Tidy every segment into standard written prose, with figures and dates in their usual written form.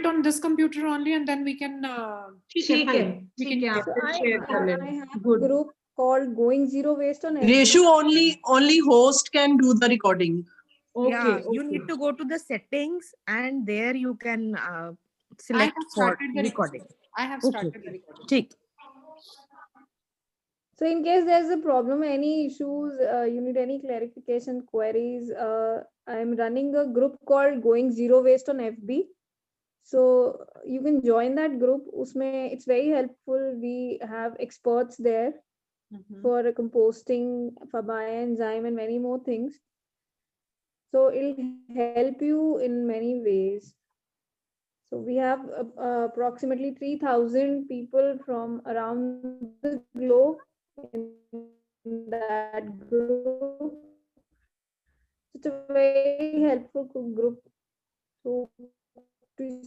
on this computer only, and then we can. ठीक है, आप फिर share कर I लेना. have a Good. group called Going Zero Waste on FB. Reshu, only host can do the recording. Okay, Yeah, you need to go to the settings, and there you can I select have for started the recording. I have Okay. started the recording. ठीक. So in case there's a problem, any issues, you need any clarification, queries, I'm running a group called Going Zero Waste on FB. So you can join that group. Usme it's very helpful. We have experts there for composting, for bioenzyme, and many more things. So it'll help you in many ways. So we have approximately 3,000 people from around the globe in that group. It's a very helpful group. So to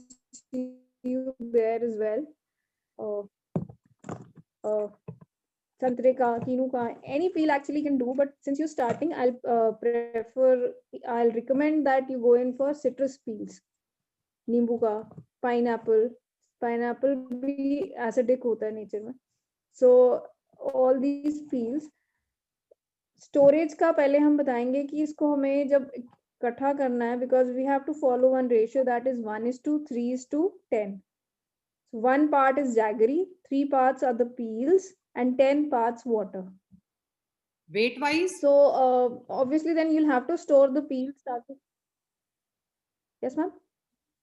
see you there as well. Santrika, Kinuka, any field actually can do, but since you're starting, I'll recommend that you go in for citrus peels. नींबू का, pineapple भी acidic होता है nature में. So all these peels. Storage का पहले हम बताएंगे कि इसको हमें जब इकट्ठा करना है, because we have to follow one ratio, that is 1:3:10. So 1 part is jaggery, 3 parts are the peels, and 10 parts water. Weight wise? So obviously then you'll have to store the peels. Yes, ma'am?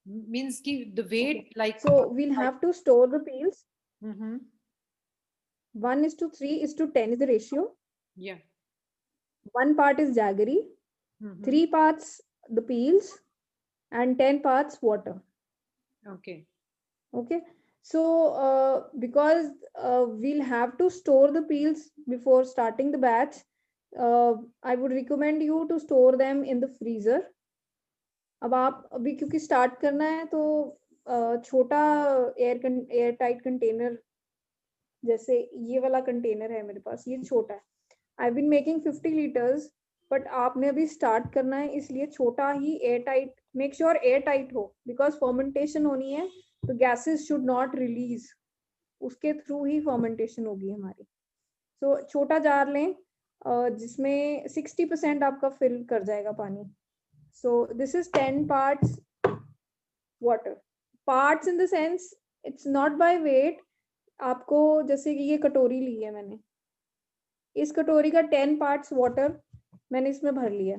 Means ki the weight, Okay. like. So we'll have to store the peels. 1:3:10 is the ratio. Yeah. 1 part is jaggery, 3 parts the peels, and 10 parts water. Okay. Okay. So because we'll have to store the peels before starting the batch, I would recommend you to store them in the freezer. अब आप अभी क्योंकि start करना है तो छोटा air tight container, जैसे ये वाला कंटेनर है मेरे पास, ये छोटा है. I been making 50 litres, but आपने अभी स्टार्ट करना है, इसलिए छोटा ही airtight, make sure airtight हो, बिकॉज फर्मेंटेशन होनी है तो गैसेस शुड नॉट रिलीज, उसके थ्रू ही फर्मेंटेशन होगी हमारी. सो छोटा जार लें जिसमें 60% आपका फिल कर जाएगा पानी. So this is 10 parts water. Parts in the sense it's not by weight. आपको जैसे कि ये कटोरी ली है मैंने, इस कटोरी का 10 parts water मैंने इसमें भर लिया.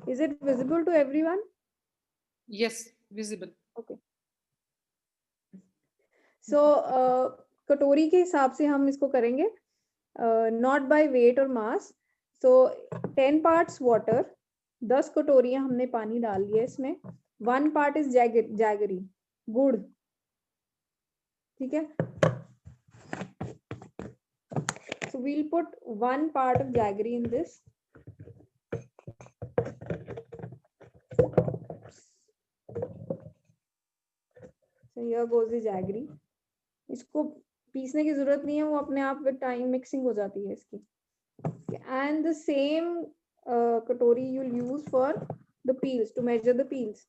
Is it visible to everyone? Yes, visible. Okay. So कटोरी के हिसाब से हम इसको करेंगे, not by weight or mass. So 10 parts water, 10 कटोरियां हमने पानी डाल लिया इसमें. 1 part is jaggery, गुड़. ठीक है. So we'll put 1 part of jaggery in this. So here goes the jaggery. इसको पीसने की जरूरत नहीं है, वो अपने आप में टाइम मिक्सिंग हो जाती है इसकी. And the same कटोरी you'll use for the peels, to measure the peels.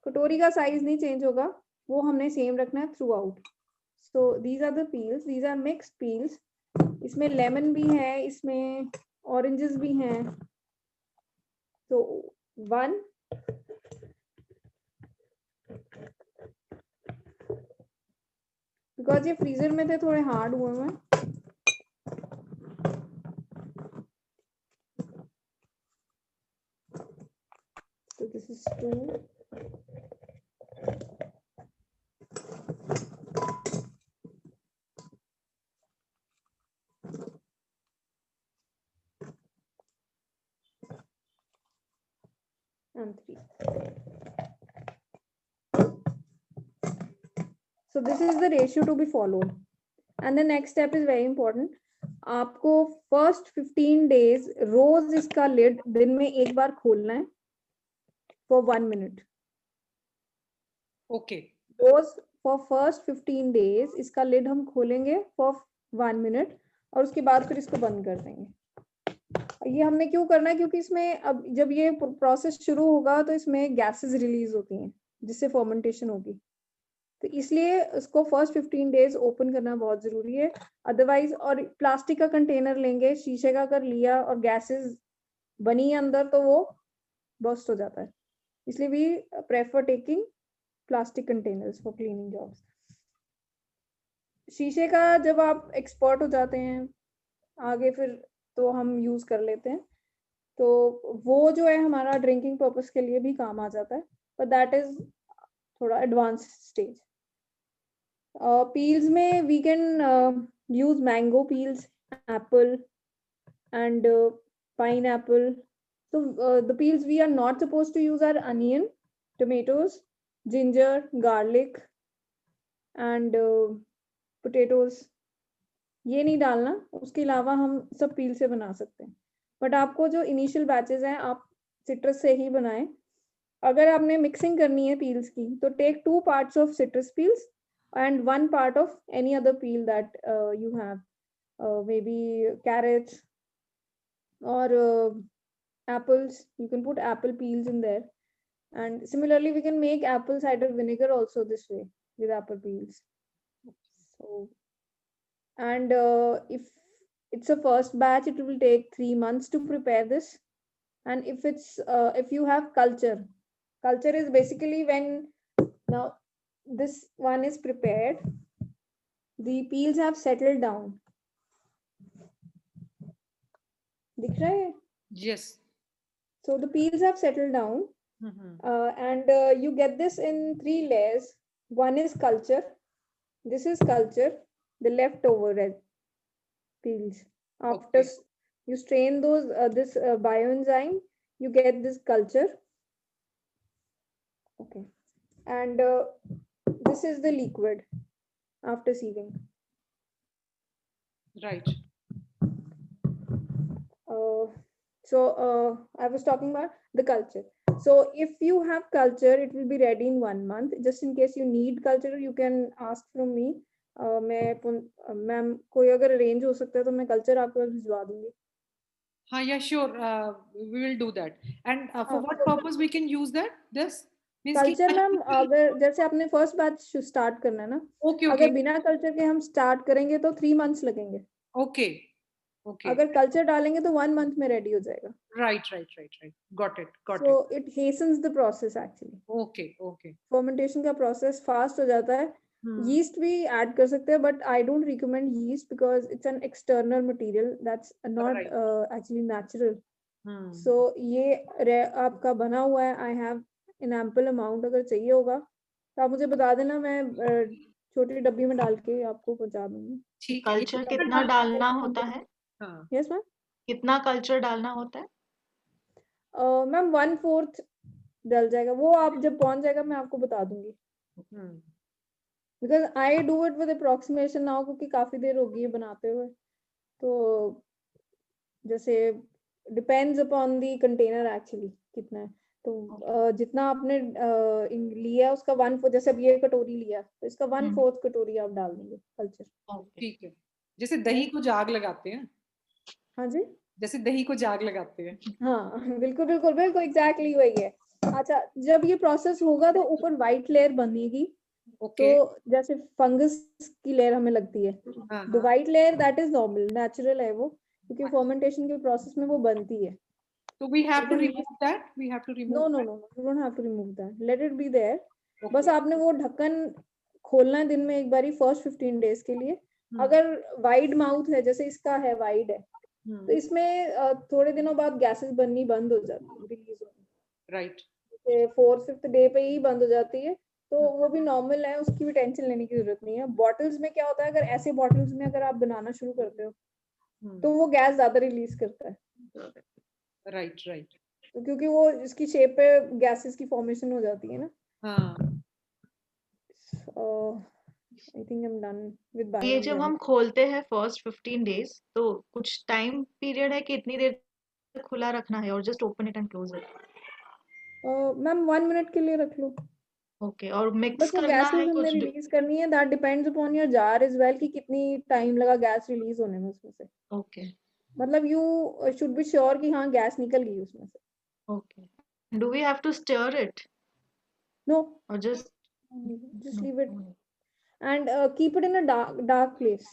कटोरी का साइज नहीं चेंज होगा, वो हमने सेम रखना है through out. So these are the peels, these are mixed peels. इसमें लेमन भी है, इसमें ऑरेंजेस भी हैं. So 1, बिकॉज ये फ्रीजर में थे थोड़े हार्ड हुए हैं. So this is 2. And 3. So this is the ratio to be followed. And the next step is very important. आपको first 15 days रोज इसका lid दिन में एक बार खोलना है for 1 minute. Okay. Rose for first 15 days इसका lid हम खोलेंगे for 1 minute और उसके बाद फिर इसको बंद कर देंगे. ये हमने क्यों करना है, क्योंकि इसमें अब जब ये प्रोसेस शुरू होगा तो इसमें गैसेस रिलीज होती हैं जिससे फर्मेंटेशन होगी. तो इसलिए उसको फर्स्ट 15 डेज ओपन करना बहुत जरूरी है, अदरवाइज। और प्लास्टिक का कंटेनर लेंगे, शीशे का कर लिया और गैसेस बनी अंदर तो वो बस्ट हो जाता है, इसलिए we prefer taking plastic containers for cleaning jobs. शीशे का जब आप एक्सपर्ट हो जाते हैं आगे फिर तो हम यूज कर लेते हैं, तो वो जो है हमारा ड्रिंकिंग पर्पस के लिए भी काम आ जाता है, पर दैट इज थोड़ा एडवांस स्टेज। पील्स में we can use mango peels, apple and pineapple. So the peels we are not supposed to use are onion, tomatoes, ginger, garlic and potatoes. ये नहीं डालना, उसके अलावा हम सब पील से बना सकते हैं। बट आपको जो इनिशियल बैचेस हैं आप सिट्रस से ही बनाएं। अगर आपने मिक्सिंग करनी है पील्स की तो take 2 parts of citrus peels and 1 part of any other peel that you have, maybe carrots or apples. You can put apple peels in there, and similarly we can make apple cider vinegar also this way with apple peels. So, and if it's a first batch, it will take 3 months to prepare this. And if it's if you have culture is basically when now this one is prepared, the peels have settled down. दिख रहा है? Yes. So the peels have settled down, and you get this in 3 layers. One is culture. This is culture, the leftover red peels. After Okay. you strain those this bioenzyme, you get this culture. Okay, and this is the liquid after sieving. Right. So I was talking about the culture. So if you have culture, it will be ready in 1 month. Just in case you need culture, you can ask from me. Ma'am कोई अगर arrange हो सकता है तो मैं culture आपको भिजवा दूंगी। हाँ, yeah, sure. We will do that. And for हाँ, what purpose we can use that? This means कि कल्चर मैम अगर जैसे आपने फर्स्ट बैच स्टार्ट करना है ना, Okay, अगर okay, बिना कल्चर के हम स्टार्ट करेंगे तो 3 months लगेंगे। okay, okay. अगर कल्चर डालेंगे तो 1 month में रेडी हो जाएगा। Right, right, right, right. Got it, got So it. it hastens the process actually. Okay, okay. Fermentation का प्रोसेस फास्ट हो जाता है। यीस्ट भी ऐड कर सकते हैं, but I don't recommend yeast because it's an external material that's not actually natural. So ये आपका बना हुआ है, I have in ample amount. अगर चाहिए होगा तो आप मुझे बता देना, मैं छोटी डब्बी में डाल के आपको पहुंचा दूंगी। ठीक है। ये कल्चर कितना कितना डालना डालना होता है? हाँ, यस मैम। कितना कल्चर डालना होता है? मैम 1/4 डल जाएगा, वो आप जब पहुंच जाएगा मैं आपको बता दूंगी। Because I do it with approximation now, क्योंकि काफी देर हो गई है बनाते हुए। तो जैसे depends upon the container actually कितना है। तो जितना आपने लिया उसका 1/4, जैसे अब ये कटोरी लिया तो इसका 1/4 कटोरी आप डाल देंगे कल्चर। ठीक है। जैसे दही को जाग लगाते हैं। हाँ जी, जैसे दही को जाग लगाते हैं। हाँ बिल्कुल बिल्कुल बिल्कुल एग्जैक्टली वही है। अच्छा, जब ये प्रोसेस होगा तो ऊपर व्हाइट लेयर बनेगी। ओके। तो जैसे फंगस की लेयर हमें लगती है, the white layer that is normal, natural है वो, क्योंकि फर्मेंटेशन के प्रोसेस में वो बनती है। तो we have to remove that, we have to no remove. No no, you don't have to remove that, let it be there. बस आपने वो ढक्कन खोलना है दिन में एक बारी फर्स्ट 15 डेज के लिए। अगर वाइड माउथ है, जैसे इसका है वाइड है, तो इसमें थोड़े दिनों बाद गैसेस बननी बंद हो जाती है, रिलीज होनी। राइट। 4th-5th डे पे ही बंद हो जाती है, तो वो भी नॉर्मल है, उसकी भी टेंशन लेने की जरूरत नहीं है। बॉटल्स में क्या होता है, अगर ऐसे बॉटल्स में अगर आप बनाना शुरू करते हो तो वो गैस ज्यादा रिलीज करता है। Right right. तो क्योंकि वो इसकी शेप पे गैसेस की फॉर्मेशन हो जाती है ना। हाँ। I think I am done with ये जब हम खोलते हैं फर्स्ट 15 डेज, तो कुछ टाइम पीरियड है कि इतनी देर तक खुला रखना है, और just open it and close it? Ma'am 1 minute के लिए रख लो। ओके, और मिक्स बस वो करना गैसेस है हमने कुछ? रिलीज करनी है, that depends upon your jar as well, कि कितनी टाइम लगा गैस रिलीज होने में उसमें से। ओके मतलब यू शुड बी श्योर कि हाँ गैस निकल गई उसमें से। Okay, do we have to stir it no, और just just leave it and keep it in a dark place,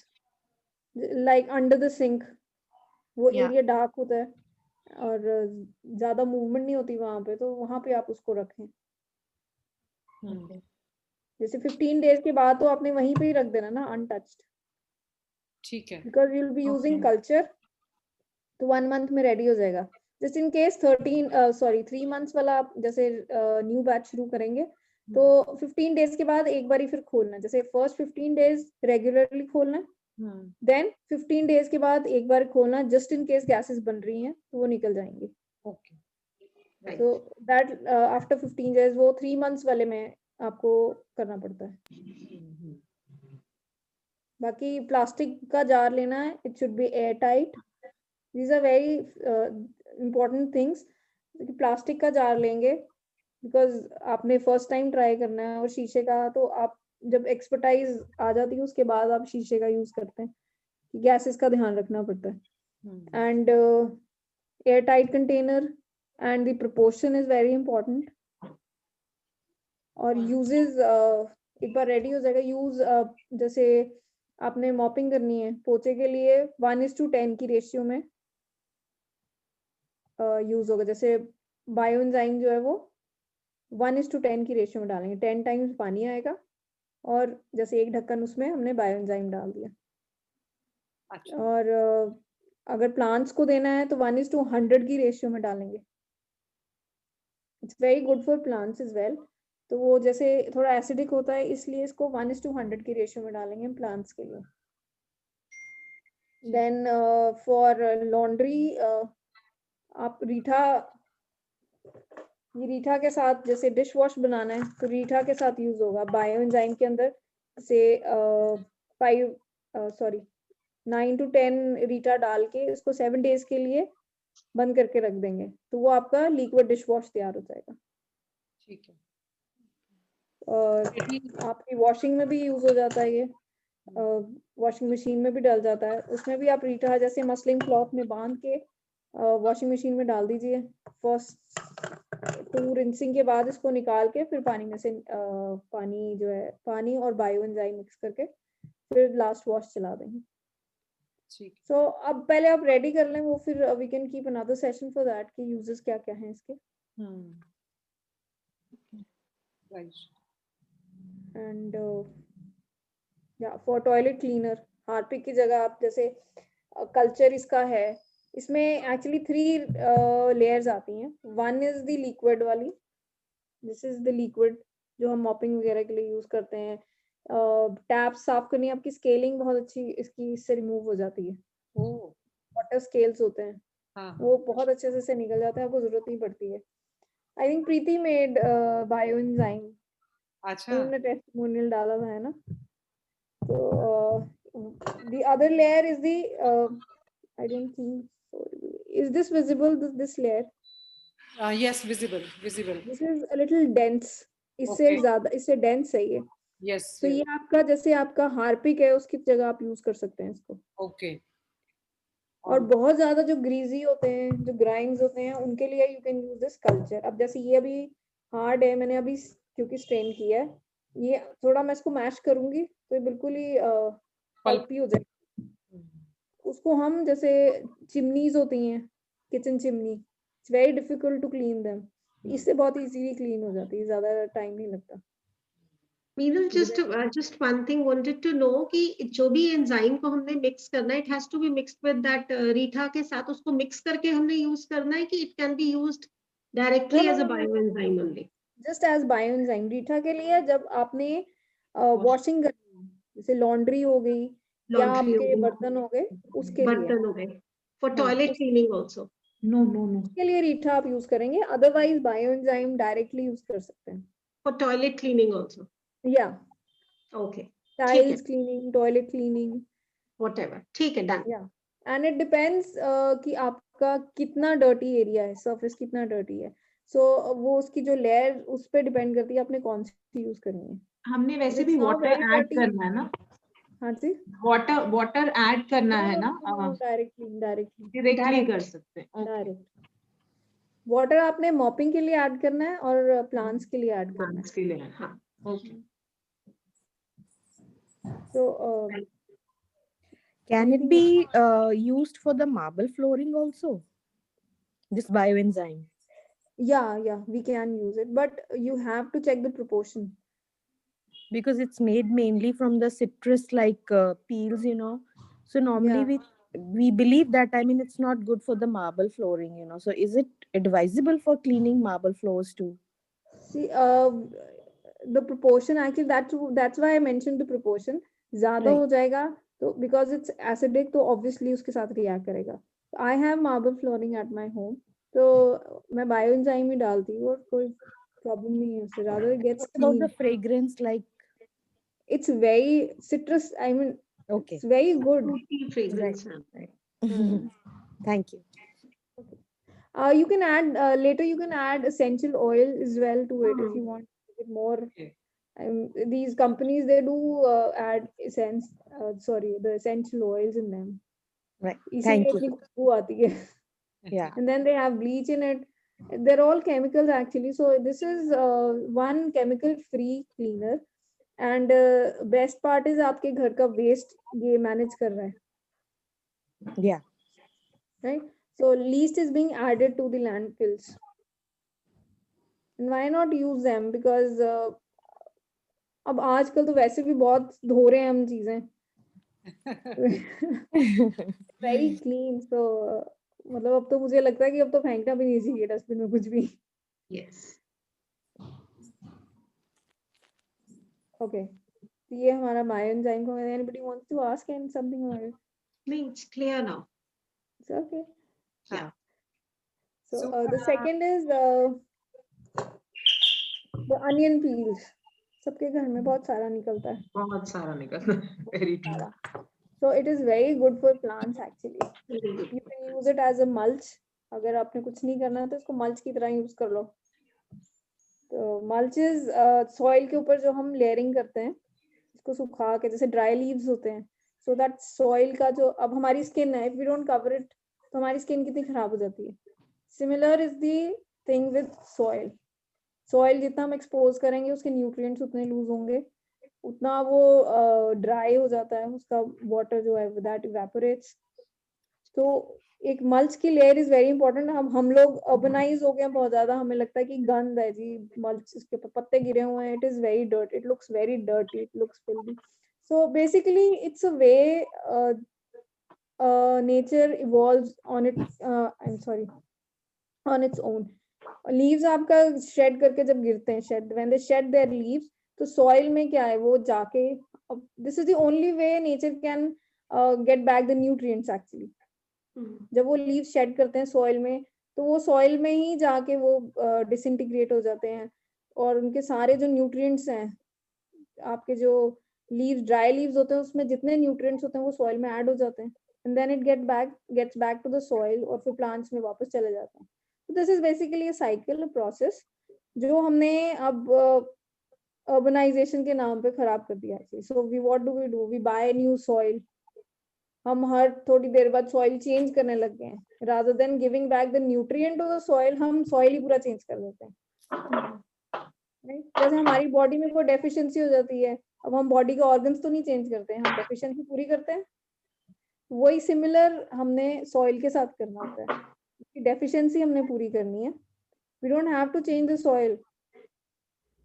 like under the sink. वो Yeah. एरिया डार्क होता है और ज्यादा मूवमेंट नहीं होती वहां पे, तो वहां पे आप उसको रखें। Okay. जैसे 15 डेज के बाद तो आपने वहीं पे ही रख देना ना, अनटच्ड, ठीक है। Because you will be using Okay. Culture, तो 1 मंथ में रेडी हो जाएगा। जस्ट इन केस 3 मंथ्स वाला आप जैसे न्यू बैच शुरू करेंगे तो 15 डेज के बाद एक बार ही फिर खोलना, जैसे फर्स्ट 15 डेज रेगुलरली खोलना, देन 15 डेज के बाद एक बार खोलना, जस्ट इन केस गैसेस बन रही हैं तो वो निकल जाएंगी। ओके। Right. तो दैट आफ्टर 15 डेज, वो 3 मंथ्स वाले में आपको करना पड़ता है। बाकी प्लास्टिक का जार लेना है, it should be air tight. These are very important things. Plastic का जार लेंगे बिकॉज आपने फर्स्ट टाइम ट्राई करना है, और शीशे का तो आप जब एक्सपर्टाइज आ जाती है उसके बाद आप शीशे का यूज करते हैं, गैसेस का ध्यान रखना पड़ता है। And air tight container and the proportion is very important. और यूजेस एक बार रेडी हो जाएगा। यूज जैसे आपने मॉपिंग करनी है, पोछे के लिए 1:10 की रेशियो में यूज होगा। जैसे बायोएंजाइम जो है वो 1:10 की रेशियो में डालेंगे, 10 टाइम्स पानी आएगा और जैसे एक ढक्कन उसमें हमने बायोएंजाइम डाल दिया। अच्छा। और अगर प्लांट्स को देना है तो 1:100 की रेशियो में डालेंगे। It's very good for plants is well. तो वो जैसे थोड़ा एसिडिक होता है इसलिए इसको 1:100 की रेशियो में डालेंगे प्लांट्स के लिए। देन फॉर लॉन्ड्री आप रीठा, ये रीठा के साथ जैसे डिश वॉश बनाना है तो रीठा के साथ यूज होगा। बायोएंजाइम के अंदर से 9 to 10 रीठा डाल के इसको 7 डेज के लिए बंद करके रख देंगे, तो वो आपका लिक्विड डिश वॉश तैयार हो जाएगा। ठीक है। और आपकी वॉशिंग में भी यूज हो जाता है ये, वॉशिंग मशीन में भी डल जाता है। उसमें भी आप रीठा जैसे मसलिन क्लॉथ में बांध के वॉशिंग मशीन में डाल दीजिए। फर्स्ट 2 रिंसिंग के बाद इसको निकाल के फिर पानी में से पानी जो है, पानी और बायोएंजाइम मिक्स करके फिर लास्ट वॉश चला देंगे। ठीक। सो अब पहले आप रेडी कर लें वो, फिर we can keep another session for that कि यूजेस क्या क्या हैं इसके। राइट। एंड या फॉर टॉयलेट क्लीनर, हार्पिक की जगह आप जैसे कल्चर इसका है, इसमें एक्चुअली 3 लेयर्स आती हैं। 1 इज द लिक्विड वाली, दिस इज द लिक्विड जो हम मॉपिंग वगैरह के लिए यूज करते हैं। टैप साफ करनी है आपकी, स्केलिंग बहुत अच्छी इसकी इससे रिमूव हो जाती है। ओह। वाटर स्केल्स होते हैं हाँ। वो बहुत अच्छे से निकल जाते हैं, आपको जरूरत नहीं पड़ती है। I think Preeti made bioenzyme, अच्छा। उन्होंने टेस्टिमोनियल डाला था है ना। तो the other layer is the I don't think so. Is this visible, this layer? Yes, visible. This is a little dense, इससे Okay. ज्यादा, इससे dense है ये। Yes. तो ये आपका जैसे आपका हार्पिक है उसकी जगह आप यूज कर सकते हैं इसको। Okay. और बहुत ज्यादा जो ग्रीजी होते हैं, जो ग्राइम्स होते हैं, उनके लिए you can use this culture. अब जैसे ये अभी हार्ड है, मैंने अभी क्योंकि स्ट्रेन किया है, ये थोड़ा मैं इसको मैश करूंगी तो ये बिल्कुल ही पल्पी हो जाएगी। उसको हम जैसे चिमनीज होती हैं, kitchen chimney, it's very difficult to clean them, इससे बहुत इजीली क्लीन हो जाती है, ज्यादा टाइम नहीं लगता। Meenal just one thing wanted to know कि जो भी एंजाइम को हमने मिक्स करना है, it has to be mixed with that रीठा के साथ, उसको मिक्स करके हमने यूज करना है कि it can be used directly as a bioenzyme only? Just as bioenzyme रीठा के लिए जब आपने वॉशिंग करनी है, जैसे लॉन्ड्री हो गई या आपके बर्तन हो गए, उसके लिए, बर्तन हो गए, for toilet cleaning also? No. उसके लिए रीठा आप यूज करेंगे, अदरवाइज बायोएंजाइम डायरेक्टली यूज कर सकते हैं। For toilet cleaning also? या Okay, tiles cleaning, toilet cleaning, whatever. ठीक है, done. या एंड इट डिपेंड्स कि आपका कितना डर्टी एरिया है, सरफेस कितना डर्टी है। सो वो उसकी जो लेयर उस पर डिपेंड करती है आपने कौन सी यूज करनी है। हमने वैसे It's भी not water very add dirty. करना है ना, हाँ जी, वाटर ऐड करना है ना, डायरेक्टली डायरेक्टली कर सकते हैं। Okay. डायरेक्ट वाटर आपने मॉपिंग के लिए ऐड करना है और प्लांट्स के लिए ऐड करना है। Plants के लिए, हाँ। Okay. So Can it anything be used for the marble flooring also? This bioenzyme. yeah, we can use it, but you have to check the proportion. Because it's made mainly from the citrus like peels, so normally Yeah. we believe that, I mean, it's not good for the marble flooring, so is it advisable for cleaning marble floors too? See, the proportion actually, that's why I mentioned the proportion. ज़्यादा Right. हो जाएगा तो because it's acidic तो obviously उसके साथ react करेगा. I have marble flooring at my home, तो मैं bioenzyme ही डालती हूँ और कोई problem नहीं है उससे. Rather it gets What about the clean. fragrance, like? It's very citrus. I mean, Okay. it's very good. Fruity fragrance. Right. Hmm. Thank you. You can add later. You can add essential oil as well to it if you want to make it more. Okay. These companies they do add the essential oils in them. Right. इसीलिए Thank इतनी you. खुशबू आती है. Yeah. And then they have bleach in it. They're all chemicals actually. So this is one chemical free cleaner. And best part is आपके घर का waste ये manage कर रहा है. Yeah. Right? So least is being added to the landfills. And why not use them? Because अब आजकल तो वैसे भी बहुत धो रहे हैं हम चीजें. Very clean. So मतलब अब तो मुझे लगता है कि अब तो फेंकना भी नहीं चाहिए डस्टबिन में कुछ भी. Yes. Okay. तो ये हमारा bioenzyme का. Anybody wants to ask and something about it? No, it's clear now. It's okay. Yeah. So So, the second is the onion peels. सबके घर में बहुत सारा निकलता है. बहुत सारा निकलता है. Very true. सारा. So it is very good for plants actually. Very good. You can use it as a mulch. अगर आपने कुछ नहीं करना है तो इसको mulch की तरह यूज कर लो. तो mulch is soil के ऊपर जो हम layering करते हैं इसको सुखा के जैसे dry leaves होते हैं. So that soil का जो अब हमारी skin है, if we don't cover it तो हमारी skin कितनी खराब हो जाती है. Similar is the thing with soil. Soil जितना हम expose करेंगे उसके nutrients उतने lose होंगे, उतना वो dry हो जाता है, उसका water जो है that evaporates. तो एक mulch की layer is very important. हम लोग urbanize हो गए बहुत ज्यादा, हमें लगता है कि गंद है जी mulch, इसके ऊपर पत्ते गिरे हुए हैं. It is very dirty. It looks very dirty. It looks filthy. So basically it's a way nature evolves on its own. Leaves आपका शेड करके जब गिरते हैं, when they shed their leaves, तो soil में क्या है वो जाके, this is the only way nature can get back the nutrients actually. जब वो leaves shed करते हैं soil में तो वो soil में ही जाके वो disintegrate हो जाते हैं और उनके सारे जो nutrients हैं, आपके जो leaves, dry leaves होते हैं उसमें जितने nutrients होते हैं वो soil में add हो जाते हैं and then it gets back to the soil और फिर plants में वापस चले जाते हैं. So this is basically a cycle, a process जो हमने अब urbanization के नाम पे खराब कर दिया है. So what do? We buy new soil. हम हर थोड़ी देर बाद soil change करने लग गए हैं. Rather than giving back the nutrient to the soil, हम soil ही पूरा change कर देते हैं. Right? जैसे हमारी body में कोई deficiency हो जाती है, अब हम body के organs तो नहीं change करते हैं, हम deficiency पूरी करते हैं. वही similar हमने soil के साथ करना होता है. डेफिशिएंसी हमने पूरी करनी है. We don't have to change the soil.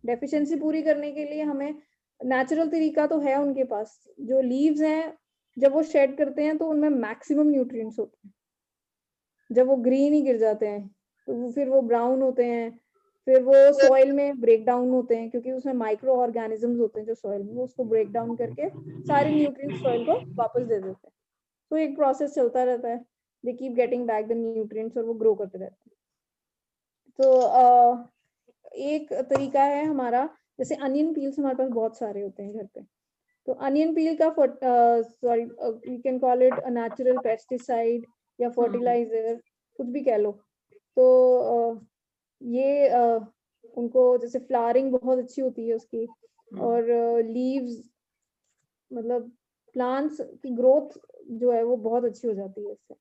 Deficiency पूरी करने के लिए हमें नेचुरल तरीका तो है उनके पास. जो लीव्स हैं जब वो शेड करते हैं तो उनमें मैक्सिमम न्यूट्रिएंट्स होते हैं. जब वो ग्रीन ही गिर जाते हैं तो फिर वो ब्राउन होते हैं, फिर वो सॉइल में ब्रेक डाउन होते हैं क्योंकि उसमें माइक्रो ऑर्गेनिजम्स होते हैं जो सॉइल में, वो उसको ब्रेक डाउन करके सारे न्यूट्रिएंट्स सॉइल को वापस दे देते हैं. तो एक प्रोसेस चलता रहता है. They keep getting back the nutrients और वो ग्रो करते रहते हैं. तो एक तरीका है हमारा, जैसे अनियन पील्स हमारे पास बहुत सारे होते हैं घर पे, तो अनियन पील का you can call it a natural pesticide या fertilizer, कुछ भी कह लो. तो ये उनको जैसे फ्लावरिंग बहुत अच्छी होती है उसकी और लीव्स मतलब प्लांट्स की ग्रोथ जो है वो बहुत अच्छी हो जाती है इससे.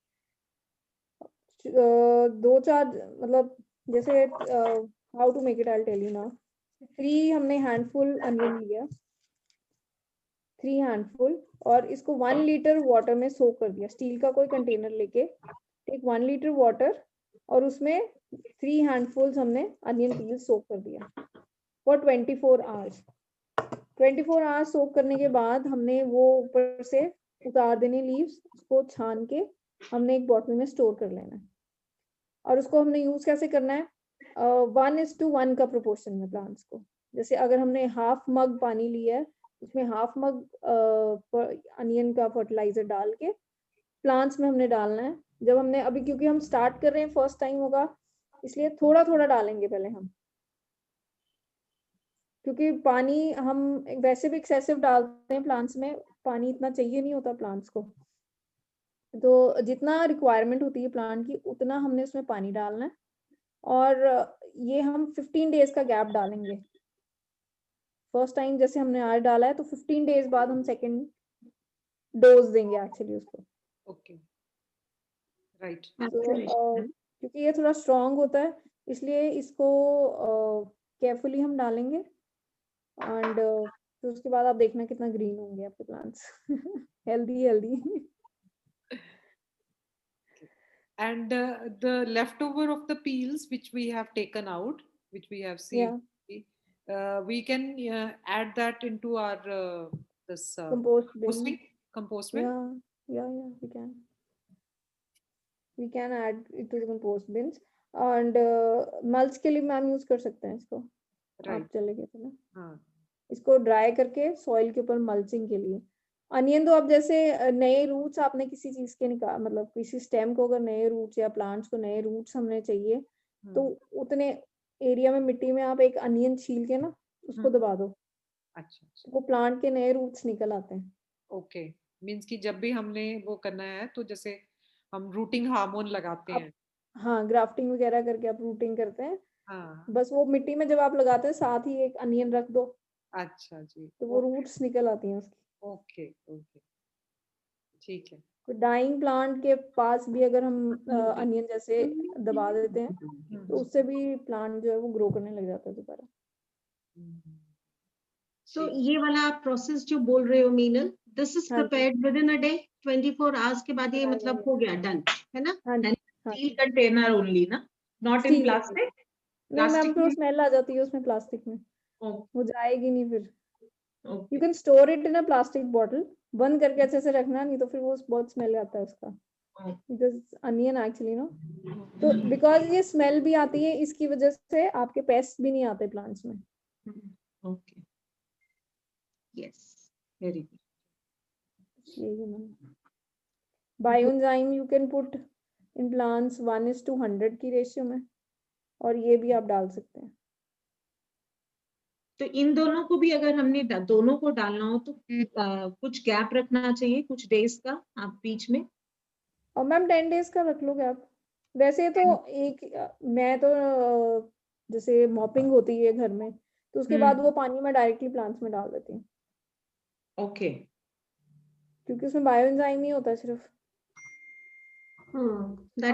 2-4 मतलब जैसे how to make it I'll tell you now. 3 हमने हैंडफुल अनियन लिया, 3 हैंडफुल, और इसको 1 लीटर वाटर में सोक कर दिया। स्टील का कोई कंटेनर लेके टेक 1 लीटर वाटर और उसमें 3 हैंडफुल्स हमने अनियन पील सोक कर दिया फॉर 24 आवर्स। 24 आवर्स सोक करने के बाद हमने वो ऊपर से उतार देने लीव्स, उसको छान के हमने एक बॉटल में स्टोर कर लेना है। और उसको हमने यूज कैसे करना है, 1:1 का प्रोपोर्शन में प्लांट्स को। जैसे अगर हमने हाफ मग पानी लिया है, उसमें हाफ मग अनियन का फर्टिलाइजर डाल के प्लांट्स में हमने डालना है। जब हमने अभी, क्योंकि हम स्टार्ट कर रहे हैं, फर्स्ट टाइम होगा, इसलिए थोड़ा थोड़ा डालेंगे पहले हम, क्योंकि पानी हम वैसे भी एक्सेसिव डालते हैं प्लांट्स में, पानी इतना चाहिए नहीं होता प्लांट्स को। तो जितना रिक्वायरमेंट होती है प्लांट की उतना हमने उसमें पानी डालना है। और ये हम 15 डेज का गैप डालेंगे। फर्स्ट टाइम जैसे हमने आज डाला है तो 15 डेज बाद हम सेकंड डोज देंगे एक्चुअली उसको। Okay. Right. तो क्योंकि ये थोड़ा स्ट्रांग होता है इसलिए इसको केयरफुली हम डालेंगे। एंड तो उसके बाद आप देखना कितना ग्रीन होंगे आपके plants healthy healthy. And the leftover of the peels which we have taken out, which we have seen, we can add that into our this Compost bin. compost bin. Yeah, we can add it to the compost bins. And mulch के लिए ma'am use कर सकते हैं इसको। Right. आप चले गए थे ना, हाँ. इसको ड्राई करके सॉइल के ऊपर मल्चिंग के लिए। अनियन तो अब जैसे नए रूट्स आपने किसी चीज के निकाल, मतलब किसी स्टेम को अगर नए रूट्स या प्लांट्स को नए रूट्स हमने चाहिए तो उतने एरिया में मिट्टी में आप एक अनियन छील के ना उसको दबा दो। अच्छा, वो प्लांट के नए रूट्स निकल आते हैं। ओके, मींस कि जब भी हमने वो करना है तो जैसे हम रूटिंग हार्मोन लगाते हैं। हाँ, ग्राफ्टिंग वगैरह करके आप रूटिंग करते हैं। हाँ, बस वो मिट्टी में जब आप लगाते हैं साथ ही एक अनियन रख दो अच्छा जी, तो वो रूट्स निकल आती हैं उसकी। ओके ओके, ठीक है। तो डाइंग प्लांट के पास भी अगर हम अनियन जैसे दबा देते हैं तो उससे भी प्लांट जो है वो ग्रो करने लग जाता है दोबारा। So ये वाला आप प्रोसेस जो बोल रहे हो Meenal, this is prepared with in a day, 24 hours के बाद ये मतलब हो गया, डन है ना? स्टील कंटेनर ओनली ना, नॉट इन प्लास्टिक? नहीं मैम, तो स्मेल आ जाती है उसमें प्लास्टिक में, वो जाएगी नहीं फिर। You can store it in a plastic bottle, बंद करके अच्छे से रखना, नहीं तो फिर वो बहुत स्मेल आता है उसका, बिकॉज अनियन एक्चुअली नो। तो बिकॉज ये स्मेल भी आती है इसकी वजह से आपके पेस्ट भी नहीं आते प्लांट्स में। Okay, yes, very good. Bioenzyme you can put in plants 1:100 की रेशियो में, और ये भी आप डाल सकते हैं। तो इन दोनों को भी अगर हमने दोनों को डालना हो तो कुछ गैप रखना चाहिए, कुछ डेज का आप बीच में? और मैम 10 डेज का रख लो गैप। वैसे तो मैं तो जैसे मॉपिंग होती है घर में तो उसके बाद वो पानी में डायरेक्टली प्लांट्स में डाल देती हूँ। ओके, क्योंकि उसमें बायोएंजाइम ही होता है सिर्फ।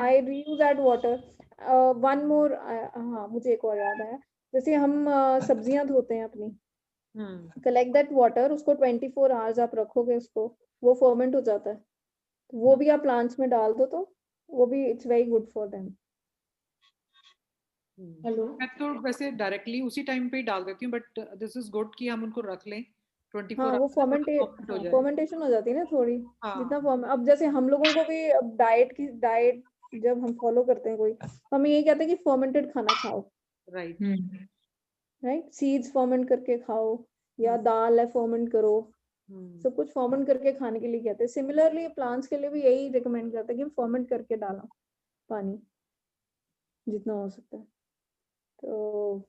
I reuse that water. One more, हाँ मुझे एक और याद आया, जैसे हम सब्जियां धोते हैं अपनी, कलेक्ट दैट वाटर, उसको 24 आवर्स आप रखोगे उसको, वो फर्मेंट हो जाता है, तो वो भी आप प्लांट्स में डाल दो तो वो भी it's very good for them. Hello, मैं तो वैसे डायरेक्टली उसी टाइम पे ही डाल देती हूँ, बट दिस इज गुड कि हम उनको रख लें 24 हाँ, वो फर्मेंटेशन हो जाती है ना थोड़ी। हाँ। जितना अब जैसे हम लोगों को भी अब डाइट जब हम फॉलो करते हैं कोई, तो हम यही कहते हैं कि फर्मेंटेड खाना खाओ, राइट? सीड्स फर्मेंट करके खाओ, या दाल है फर्मेंट करो, सब कुछ फर्मेंट करके खाने के लिए कहते हैं। सिमिलरली प्लांट्स के लिए भी यही रिकमेंड करते हैं कि फर्मेंट करके डालो पानी जितना हो सकता है। तो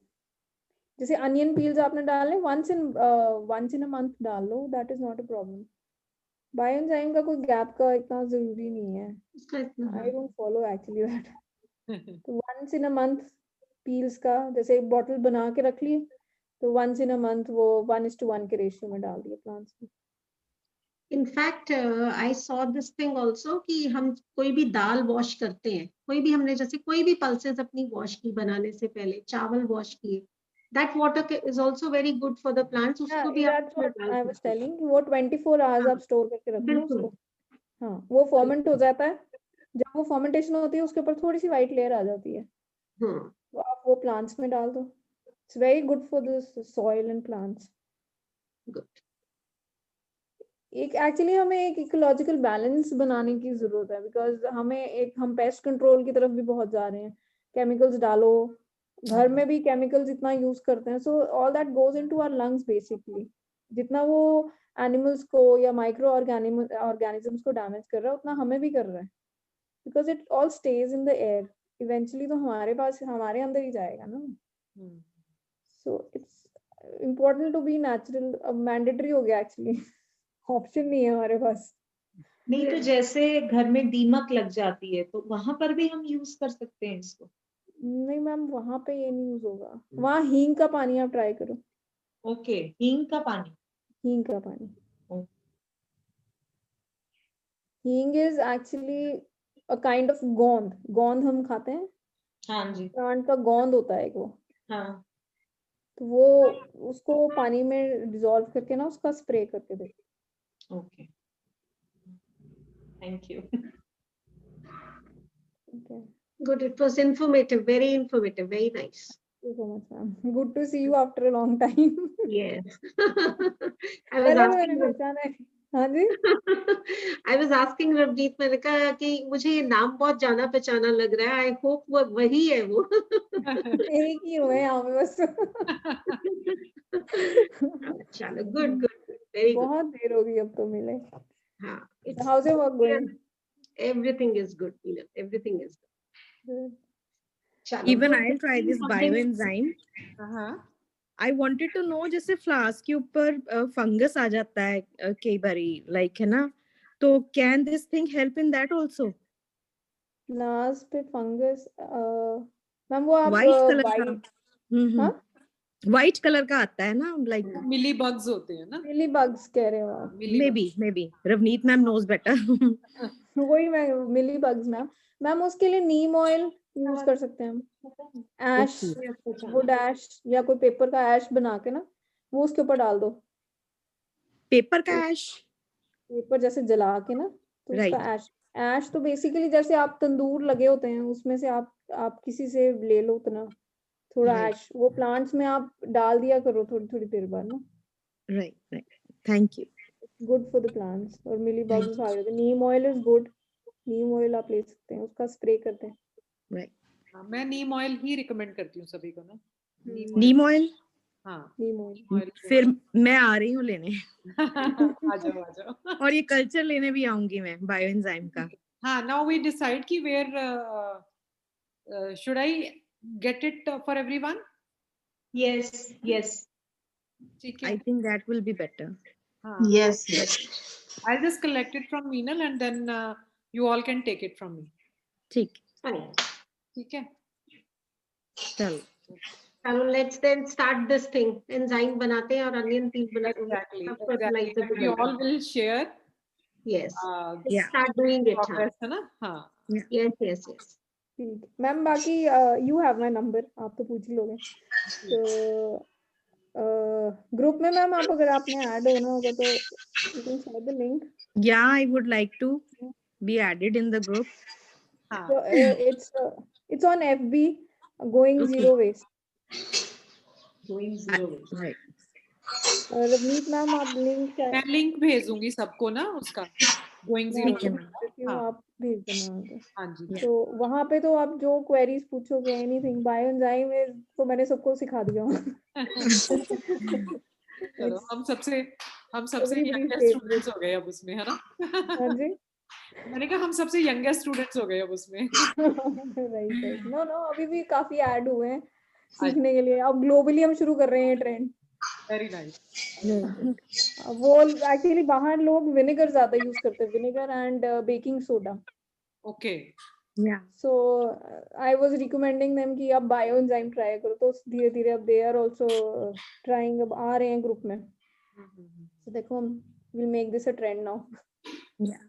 जैसे अनियन पील्स आपने डालने, वंस इन अ मंथ डाल लो, that is not a problem. Bioenzyme का कोई गैप का इतना जरूरी नहीं है, I don't follow actually that. तो once in a month peels का, जैसे एक बॉटल बना के रख लिए तो वंस इन अ मंथ वो 1:1 के रेशियो में डाल दिए प्लांट्स में। In fact I saw this thing also कि हम कोई भी दाल वॉश करते हैं, कोई भी हमने जैसे कोई भी पल्सेस अपनी वॉश की बनाने से पहले, चावल वॉश किए, that water is also very good for the plants. उसको भी आप that's उसमें what डाल I was सकते हैं। telling कि वो 24 hours हाँ, आप स्टोर करके रखो ना बिल्कुल। उसको। हाँ, वो फर्मेंट हो जाता है। जब वो फर्मेंटेशन होती है उसके ऊपर थोड़ी सी व्हाइट लेयर आ जाती है, तो आप वो प्लांट्स में डाल दो। It's very good for the soil and plants. Good. एक एक्चुअली हमें एक इकोलॉजिकल बैलेंस बनाने की जरूरत है, बिकॉज हम पेस्ट कंट्रोल की तरफ भी बहुत जा रहे हैं। केमिकल्स डालो, घर में भी केमिकल्स इतना यूज करते हैं, so all that goes into our lungs basically. जितना वो एनिमल्स को या माइक्रो ऑर्गेनिजम्स को डैमेज कर रहा है, उतना हमें भी कर रहा है, because it all stage in the air. Eventually तो हमारे पास, हमारे अंदर ही जाएगा ना। So it's important to be natural. अब मैंडेटरी हो गया एक्चुअली, ऑप्शन नहीं है हमारे पास। नहीं तो जैसे घर में दीमक लग जाती है तो वहां पर भी हम यूज कर सकते हैं इसको। नहीं मैम, वहां पे ये नहीं यूज होगा। वहाँ हींग का पानी आप ट्राई करो। ओके, हींग का पानी। हींग का पानी, ओ, हींग is actually a kind of गोंद। गोंद हम खाते हैं, हाँ जी। प्लांट का गोंद होता है एक वो। हाँ, तो वो उसको पानी में डिसॉल्व करके ना उसका स्प्रे करके दे। Okay, thank you. Okay. Good. It was informative, very informative, very nice. Thank you so much, ma'am. Good to see you after a long time. Yes. I was पहले तो मैंने asking पहचाना है। हाँ जी। I was asking रवनीत, मैंने कहा कि मुझे ये नाम बहुत जाना पहचाना लग रहा है। आई होप वो वही है वो। एक ही हुए यहाँ पे बस। चलो, गुड गुड, वेरी गुड। बहुत देर हो गई अब तो मिले। हाँ, How's your work going? everything is good, Neelam. Everything is good. Good. चलो, Even good. I'll try this bioenzyme. I wanted to know, जैसे फ्लावर्स के ऊपर फंगस आ जाता है कई बारी, लाइक है ना, तो can this thing help in that also? Flowers पे फंगस, मैम वो आप White color का, वाइट, हाँ white color का आता है ना, like मिली बग्स होते हैं ना। मिली बग्स कह रहे हो आप? maybe Ravneet ma'am knows better. वही मैं, मिली बग्स मैम। मैम उसके लिए नीम ऑयल यूज कर सकते हैं हम। ऐश, वुड ऐश या कोई पेपर का ऐश बना के ना, वो उसके ऊपर डाल दो। पेपर का ऐश, पेपर जैसे जला के ना, तो Right. उसका ऐश। ऐश तो बेसिकली जैसे आप तंदूर लगे होते हैं उसमें से आप किसी से ले लो उतना थोड़ा Right. ऐश, वो प्लांट्स में आप डाल दिया करो थोड़ी थोड़ी देर बाद ना। right, thank you. Good for the plants. और मिली बग्स भाग जाते हैं। Neem oil is good, neem oil आप ले सकते हैं, उसका स्प्रे करते हैं। Right. मैं नीम ऑयल ही रिकमेंड करती हूँ सभी को ना। नीम ऑयल, हाँ, नीम ऑयल। ऑयल फिर मैं आ रही हूँ लेने। आ जाओ आ जाओ। और ये कल्चर लेने भी आऊंगी मैं बायोएंजाइम का। हाँ, now we decide कि where should I get it for everyone? Yes, yes. ठीक है। I think that will be better. हाँ, Yes, yes. I'll just collect it from Meenal and then you all can take it from me. ठीक, ठीक है। चलो। चलो, let's then start this thing. Enzyme बनाते हैं और अनियन पील बनाते हैं। Exactly. सब fertilizer And पे we डलते all हैं। will share Yes. Yeah. Start doing it. हाँ. progress है ना। हाँ। Yes, yes, yes. ठीक है मैम। बाकी यू हैव माय नंबर, आप तो पूछ ही लोगे। तो ग्रुप में मैम आप अगर आपने ऐड होना होगा तो you can share the link. Yeah, I would like to be added in the group. हाँ। So it's on FB, going Okay. zero waste. Going zero waste. Right. Ravneet ma'am आप link मैं link भेजूंगी सबको ना उसका गोइंग मैं zero. ठीक है आपको मैम। भेज देती हूँ, हाँ। आप भेज देना आगे। हाँ जी। Yeah. तो वहां पे तो आप जो क्वेरीज पूछोगे, एनीथिंग बायोएंजाइम तो मैंने सबको सिखा दिया। चलो, हम सबसे Everybody's यंगेस्ट favorite. स्टूडेंट्स हो गए अब उसमें, है ना। हाँ जी। मैंने कहा हम सबसे यंगेस्ट स्टूडेंट्स हो गए अब उसमें। राइट। नो नो, अभी भी काफी ऐड हुए हैं सीखने के लिए। अब ग्लोबली हम शुरू कर रहे हैं ट्रेंड। Very nice. वो एक्चुअली बाहर लोग विनेगर ज्यादा यूज करते हैं, vinegar and baking soda. Okay. Yeah. So I was recommending them कि आप बायोएंजाइम ट्राई करो, तो धीरे धीरे अब दे आर आल्सो ट्राइंग, अब आ रहे हैं ग्रुप में। तो देखो, हम will make this a trend now. Yeah.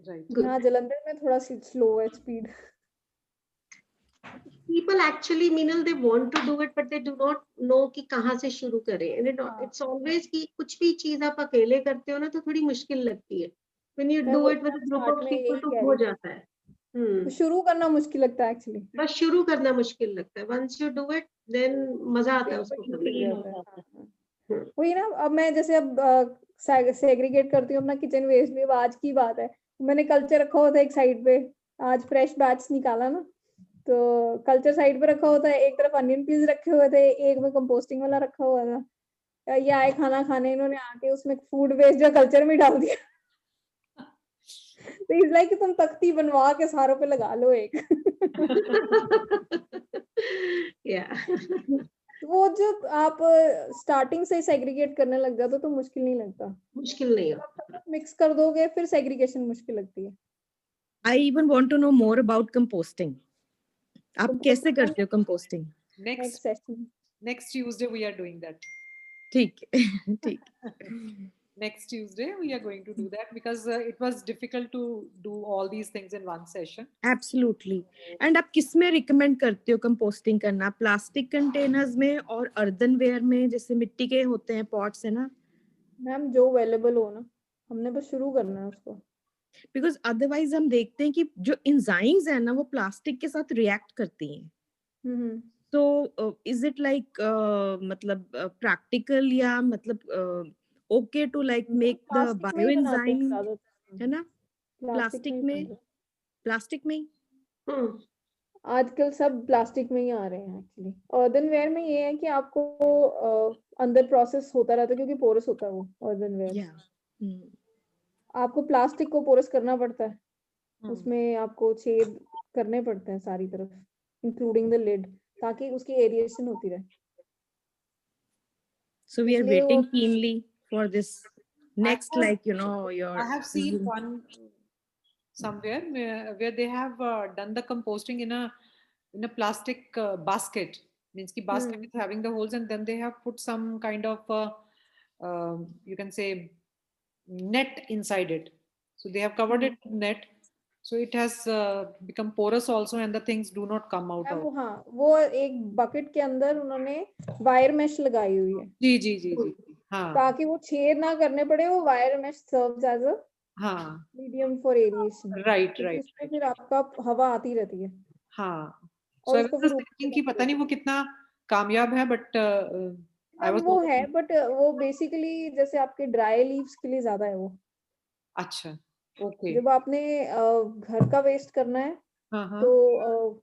Right. यहाँ जलंधर में थोड़ा सी स्लो है speed. people actually Meenal they want to do it but they do not know कि कहाँ से शुरू करें and it's always कि कुछ भी चीज आप अकेले करते हो ना तो थोड़ी मुश्किल लगती है when you do it with a group of people तो हो जाता है तो शुरू करना मुश्किल लगता है एक्चुअली, बस शुरू करना मुश्किल लगता है once you do it then मजा आता है उसको करने में वही ना। अब मैं जैसे अब सेग्रीगेट करती हूँ अपना किचन वेस्ट भी, अब आज की बात है, मैंने कल्चर रखा हुआ था एक साइड पे, आज फ्रेश बैच निकाला ना तो कल्चर साइड पे रखा होता है, एक तरफ अनियन पीस रखे हुए थे, एक में कंपोस्टिंग वाला रखा हुआ था। ये आए खाना खाने, इन्होंने आके उसमें फूड वेस्ट जो कल्चर में डाल दिया। तो इस लाइक तुम तख्ती बनवा के सारों पे लगा लो एक। वो जब आप स्टार्टिंग से सेग्रीगेट करने लग जाते तो मुश्किल नहीं लगता, मुश्किल नहीं होता, मिक्स कर दोगे फिर सेग्रीगेशन मुश्किल लगती है। I even want to know more about composting. आप कैसे करते हो composting? Next session, next Tuesday we are doing that. ठीक ठीक। Next Tuesday we are going to do that because it was difficult to do all these things in one session. Absolutely. And आप किस में recommend करते हो composting करना? Plastic containers में और earthenware में, जैसे मिट्टी के होते हैं pots है ना? मैम जो अवेलेबल हो ना, हमने बस शुरू करना है उसको। Because otherwise हम देखते हैं कि जो enzymes है ना वो प्लास्टिक के साथ react करती हैं। So is it like मतलब practical या मतलब okay to like make the bioenzyme है ना प्लास्टिक में ही आजकल सब प्लास्टिक में ही आ रहे हैं एक्चुअली। अर्दनवेयर में ये है कि आपको अंदर प्रोसेस होता रहता है क्योंकि पोरस होता है वो अर्दनवेयर। आपको प्लास्टिक को पोरस करना पड़ता है, उसमें आपको छेद करने पड़ते हैं सारी तरफ इंक्लूडिंग द लिड ताकि उसकी एरिएशन होती रहे। So we are waiting keenly for this next, like you know, your. I have seen one somewhere where they have done the composting in a plastic basket. Means ki basket is having the holes and then they have put some kind of you can say net inside it. So they have covered it with net. So it has become porous also and the things do not come out. हाँ, वो एक bucket के अंदर उन्होंने wire mesh लगाई हुई है। जी जी जी जी हाँ, ताकि वो छेद ना करने पड़े, वो wire mesh serves as a medium for aeration. Right इसमें फिर आपका हवा आती रहती है। हाँ, so I was just thinking कि पता नहीं वो कितना कामयाब है बट वो है बट वो बेसिकली जैसे आपके ड्राई लीव्स के लिए ज्यादा है वो। अच्छा ओके। जब आपने घर का वेस्ट करना है तो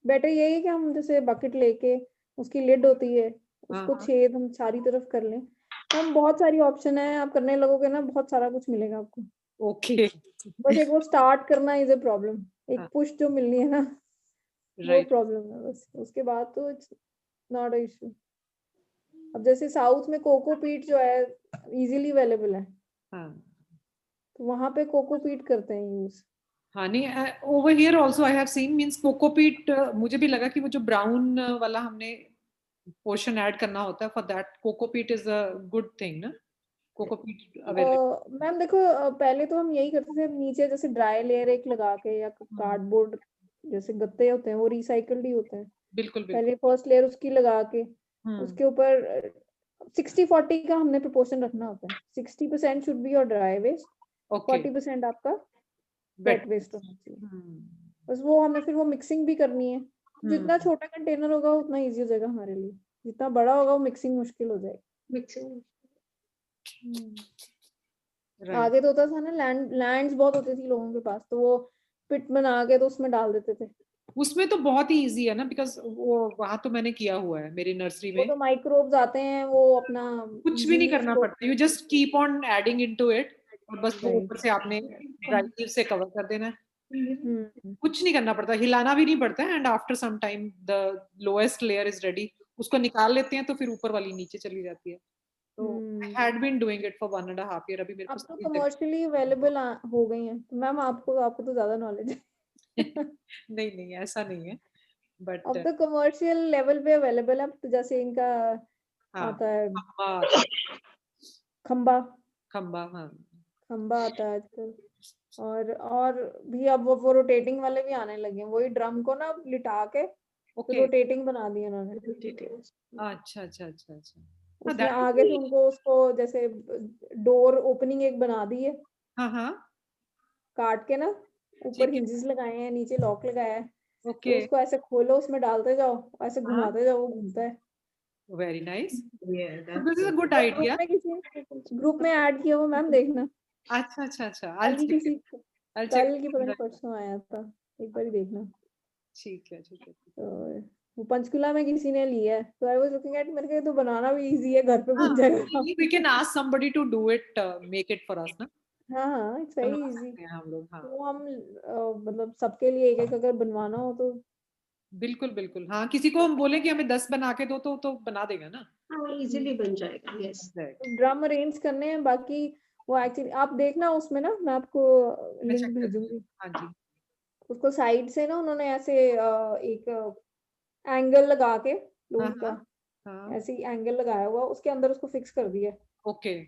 बेटर यही है कि हम जैसे बकेट लेके उसकी लिड होती है उसको छेद हम सारी तरफ कर लें। हम बहुत सारी ऑप्शन है, आप करने लगोगे ना बहुत सारा कुछ मिलेगा आपको। ओके बस एक वो स्टार्ट करना इज अ प्रॉब्लम, एक पुश जो मिलनी है ना वो प्रॉब्लम है बस, उसके बाद तो इट्स नॉट अ इशू। अब जैसे साउथ में कोकोपीट जो है इजीली अवेलेबल है, तो वहां पे कोकोपीट करते हैं यूज। हाँ नहीं, over here also I have seen means cocopeat. मुझे भी लगा कि वो जो ब्राउन वाला हमने पोर्शन ऐड करना होता है for that cocopeat is a good thing ना। Cocopeat available. मैम देखो पहले तो हम यही करते थे, नीचे जैसे ड्राई लेयर एक लगा के या कार्डबोर्ड जैसे गत्ते होते हैं वो रिसाइकल्ड ही होते हैं। बिल्कुल पहले फर्स्ट लेयर उसकी लगा के उसके ऊपर 60-40 का हमने प्रोपोर्शन रखना होता है। 60% should be your dry waste, 40% आपका वेट वेस्ट होना चाहिए। बस वो हमें फिर वो मिक्सिंग भी करनी है। जितना छोटा कंटेनर होगा उतना इजी हो जाएगा हमारे लिए, जितना बड़ा होगा वो मिक्सिंग मुश्किल हो जाएगी। मिक्सिंग आगे तो होता था ना लैंड्स बहुत होती थी लोगों के पास, तो वो पिट बना के तो उसमें डाल देते थे। उसमें तो बहुत ही इजी है ना, बिकॉज वो वहां तो मैंने किया हुआ है मेरी नर्सरी में। वो तो माइक्रोब्स आते हैं, वो अपना कुछ भी नहीं करना पड़ता, you just keep on adding into it और बस वो ऊपर से आपने ड्राई लीव से कवर कर देना है। कुछ नहीं करना पड़ता, हिलाना भी नहीं पड़ता है। And after some time the lowest layer is ready, उसको निकाल लेते हैं तो फिर ऊपर वाली नीचे चली जाती है। तो I had been doing it for 1.5 year। अभी मेरे अब तो कमर्शियली अवेलेबल हो गई हैं, तो मैम आपको तो ज्यादा नॉलेज है। नहीं ऐसा नहीं है बट अब तो कमर्शियल लेवल पे अवेलेबल है। तो जैसे इनका आता है खंबा। हाँ खंबा आता है आजकल। और भी अब वो रोटेटिंग वाले भी आने लगे हैं, वही ड्रम को ना लिटा के ओके, रोटेटिंग बना दिए उन्होंने। अच्छा अच्छा अच्छा अच्छा, हाँ उसमें दैट आगे से उनको उसको जैसे डोर ओपनिंग एक बना दी है, हाँ हाँ, काट के ना, ऊपर ठीक है, हिंजेस लगाए हैं, नीचे लॉक लगाया है, तो ओके, उसको ऐसे खोलो, उसमें डालते जाओ, ऐसे हाँ, घुमाते जाओ, वो घूमता है। Very nice, Yeah, this is a that's good वो ग्रुप आइडिया। में किसी ग्रुप में ऐड किया हुआ, मैम देखना। अच्छा अच्छा अच्छा, कल ही किसी I'll check कल की पता it नहीं out. परसों आया था, एक बार ही देखना। ठीक है ठीक है ठीक तो है। वो पंचकुला में किसी ने लिया है, तो आई वाज लुकिंग एट, मैंने कहा ये तो बनाना भी इजी है, घर पे हाँ, बन जाएगा। we can ask somebody to do it, make it for us ना, हाँ हाँ, इट्स वेरी बनवा इजी। सकते हैं हम लोग, हाँ तो हम मतलब सबके लिए एक एक अगर बनवाना हो तो बिल्कुल बिल्कुल, हाँ किसी को हम बोले कि हमें 10 बना के दो तो बना देगा ना। हाँ इजीली बन जाएगा, यस। ड्रम अरेंज करने हैं, बाकी वो एक्चुअली आप देखना उसमें ना, मैं आपको मैं लिंक चेक करती हूँ, भेजूंगी। हाँ जी, उसको साइड से ना उन्होंने ऐसे एक एंगल लगा के हाँ लूज का, हाँ हाँ, ऐसे ही एंगल लगाया हुआ, उसके अंदर उसको फिक्स कर दिया। ओके,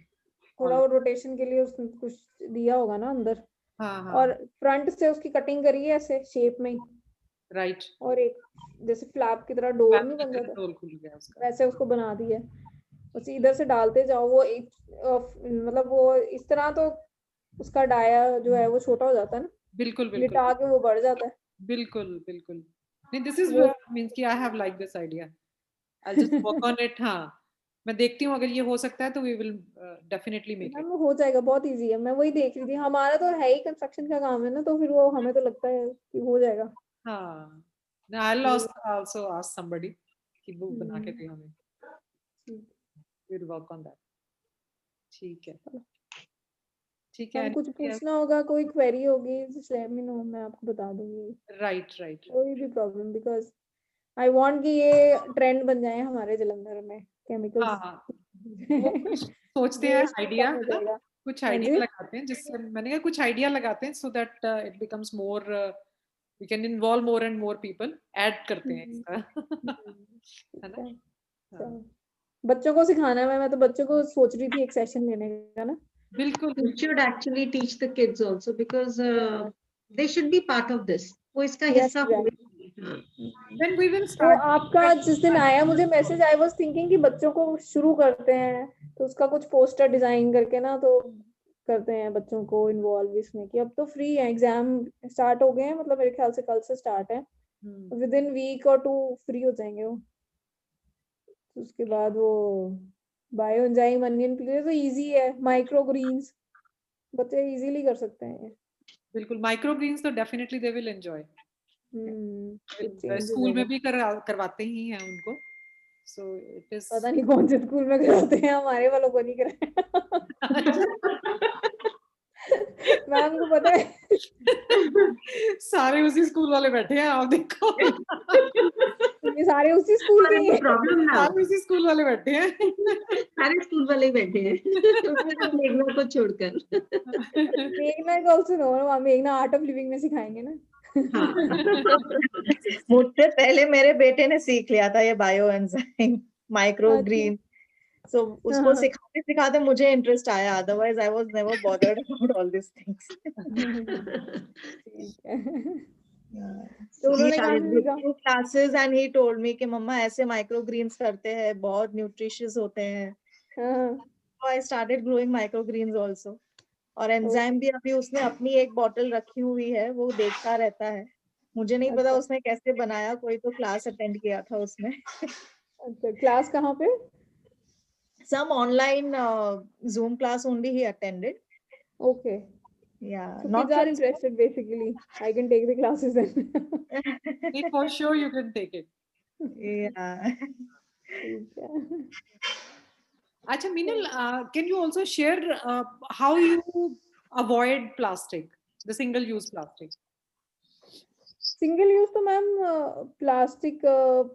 थोड़ा वो रोटेशन के लिए उसने कुछ दिया होगा ना अंदर, हाँ हाँ, और फ्रंट से उसकी कटिंग करी है ऐसे शेप में ही, राइट, और एक जैसे फ्लैप की तरह डोर नहीं बन जाता, रोल खुल गया उसका, वैसे उसको बना दिया। उसे इधर से डालते जाओ, वो एक मतलब वो इस तरह तो उसका डाया जो है वो छोटा हो जाता है ना, बिल्कुल बिल्कुल लिटा के वो बढ़ जाता है। बिल्कुल बिल्कुल, नहीं दिस इज वो मींस कि I have like this idea, I just work on it, हाँ मैं देखती हूँ अगर ये हो सकता है तो we will definitely make ma'am it. वो हो जाएगा, बहुत इजी है, मैं वही देख रही थी, हमारा तो है ही कंस्ट्रक्शन का काम है ना, तो फिर वो हमें तो लगता है कि हो जाएगा। हाँ, I'll also ask somebody कि वो बना के दे हमें, ठीक। we'll work on that, ठीक है ठीक मैम है, कुछ पूछना होगा, कोई क्वेरी होगी just let me know, मैं आपको बता दूंगी, राइट राइट, कोई भी प्रॉब्लम, बिकॉज आई वांट कि ये ट्रेंड बन जाए हमारे जलंधर में, केमिकल्स हाँ हाँ, वो कुछ सोचते हैं वेस्ट आइडिया कम हो है ना, जाएगा। कुछ हाँ आइडिया जी। लगाते हैं, जिससे मैंने कहा कुछ आइडिया लगाते हैं so that it becomes more, we can involve more and more people, add करते हैं इसका है ठीक ना, है, हाँ चलो बच्चों को सिखाना है, मैं तो बच्चों को सोच रही थी एक सेशन लेने का ना। बिल्कुल You should actually teach the kids also because Yeah. they should be part of this. वो इसका Yes, हिस्सा होना exactly. चाहिए, हाँ। then we will तो start आपका जिस दिन आया मुझे मैसेज, आई वाज थिंकिंग कि बच्चों को शुरू करते हैं, तो उसका कुछ पोस्टर डिजाइन करके ना, तो करते हैं बच्चों को इन्वॉल्व इसमें, कि अब तो फ्री है, एग्जाम स्टार्ट हो गए हैं, मतलब मेरे ख्याल से कल से स्टार्ट है, विद इन वीक और 2 फ्री हो जाएंगे वो। तो उसके बाद वो बायो एंजाइम अनियन प्लीज तो इजी है, माइक्रो ग्रीन्स बच्चे इजीली कर सकते हैं। बिल्कुल, माइक्रो ग्रीन्स तो डेफिनेटली दे विल एंजॉय, कुछ चेंज हो स्कूल में जाएगा। भी करवाते ही हैं उनको, सो इट इज पता नहीं कौन से स्कूल में कराते हैं, हमारे वालों को नहीं कराया। मैम को पता है। सारे उसी स्कूल वाले बैठे हैं, आप देखो ये सारे उसी स्कूल के ही हैं। प्रॉब्लम ना हो, सारे उसी स्कूल वाले बैठे हैं सारे स्कूल वाले ही बैठे हैं मेघना को छोड़कर। मेघना का ऑल्सो नो, मेघना आर्ट ऑफ लिविंग में सिखाएंगे ना। हाँ मुझसे पहले मेरे बेटे ने सीख लिया था ये बायो एंजाइम माइक्रो अच्छा। ग्रीन, सो उसको सिखाते सिखाते मुझे इंटरेस्ट आया, otherwise I was never bothered about all this things. ठीक है। So तो he उन्होंने कहाँ started से with सीखा? 2 classes and he told me कि मम्मा ऐसे माइक्रो ग्रीन्स करते हैं, बहुत न्यूट्रिशियस होते हैं। हाँ, So I started growing microgreens also. और एंजाइम ओके। भी अभी उसने अपनी एक बॉटल रखी हुई है, वो देखता रहता है। मुझे नहीं पता अच्छा उसने कैसे बनाया, कोई तो क्लास अटेंड किया था उसने। अच्छा, क्लास कहाँ पे? Some online Zoom class only he attended. Okay. Yeah, So not kids are from school. interested basically. I can take the classes then. for sure you can take it. Yeah. ठीक है। Acha Meenal, can you also share how you avoid plastic, the single use plastic? Single use तो ma'am plastic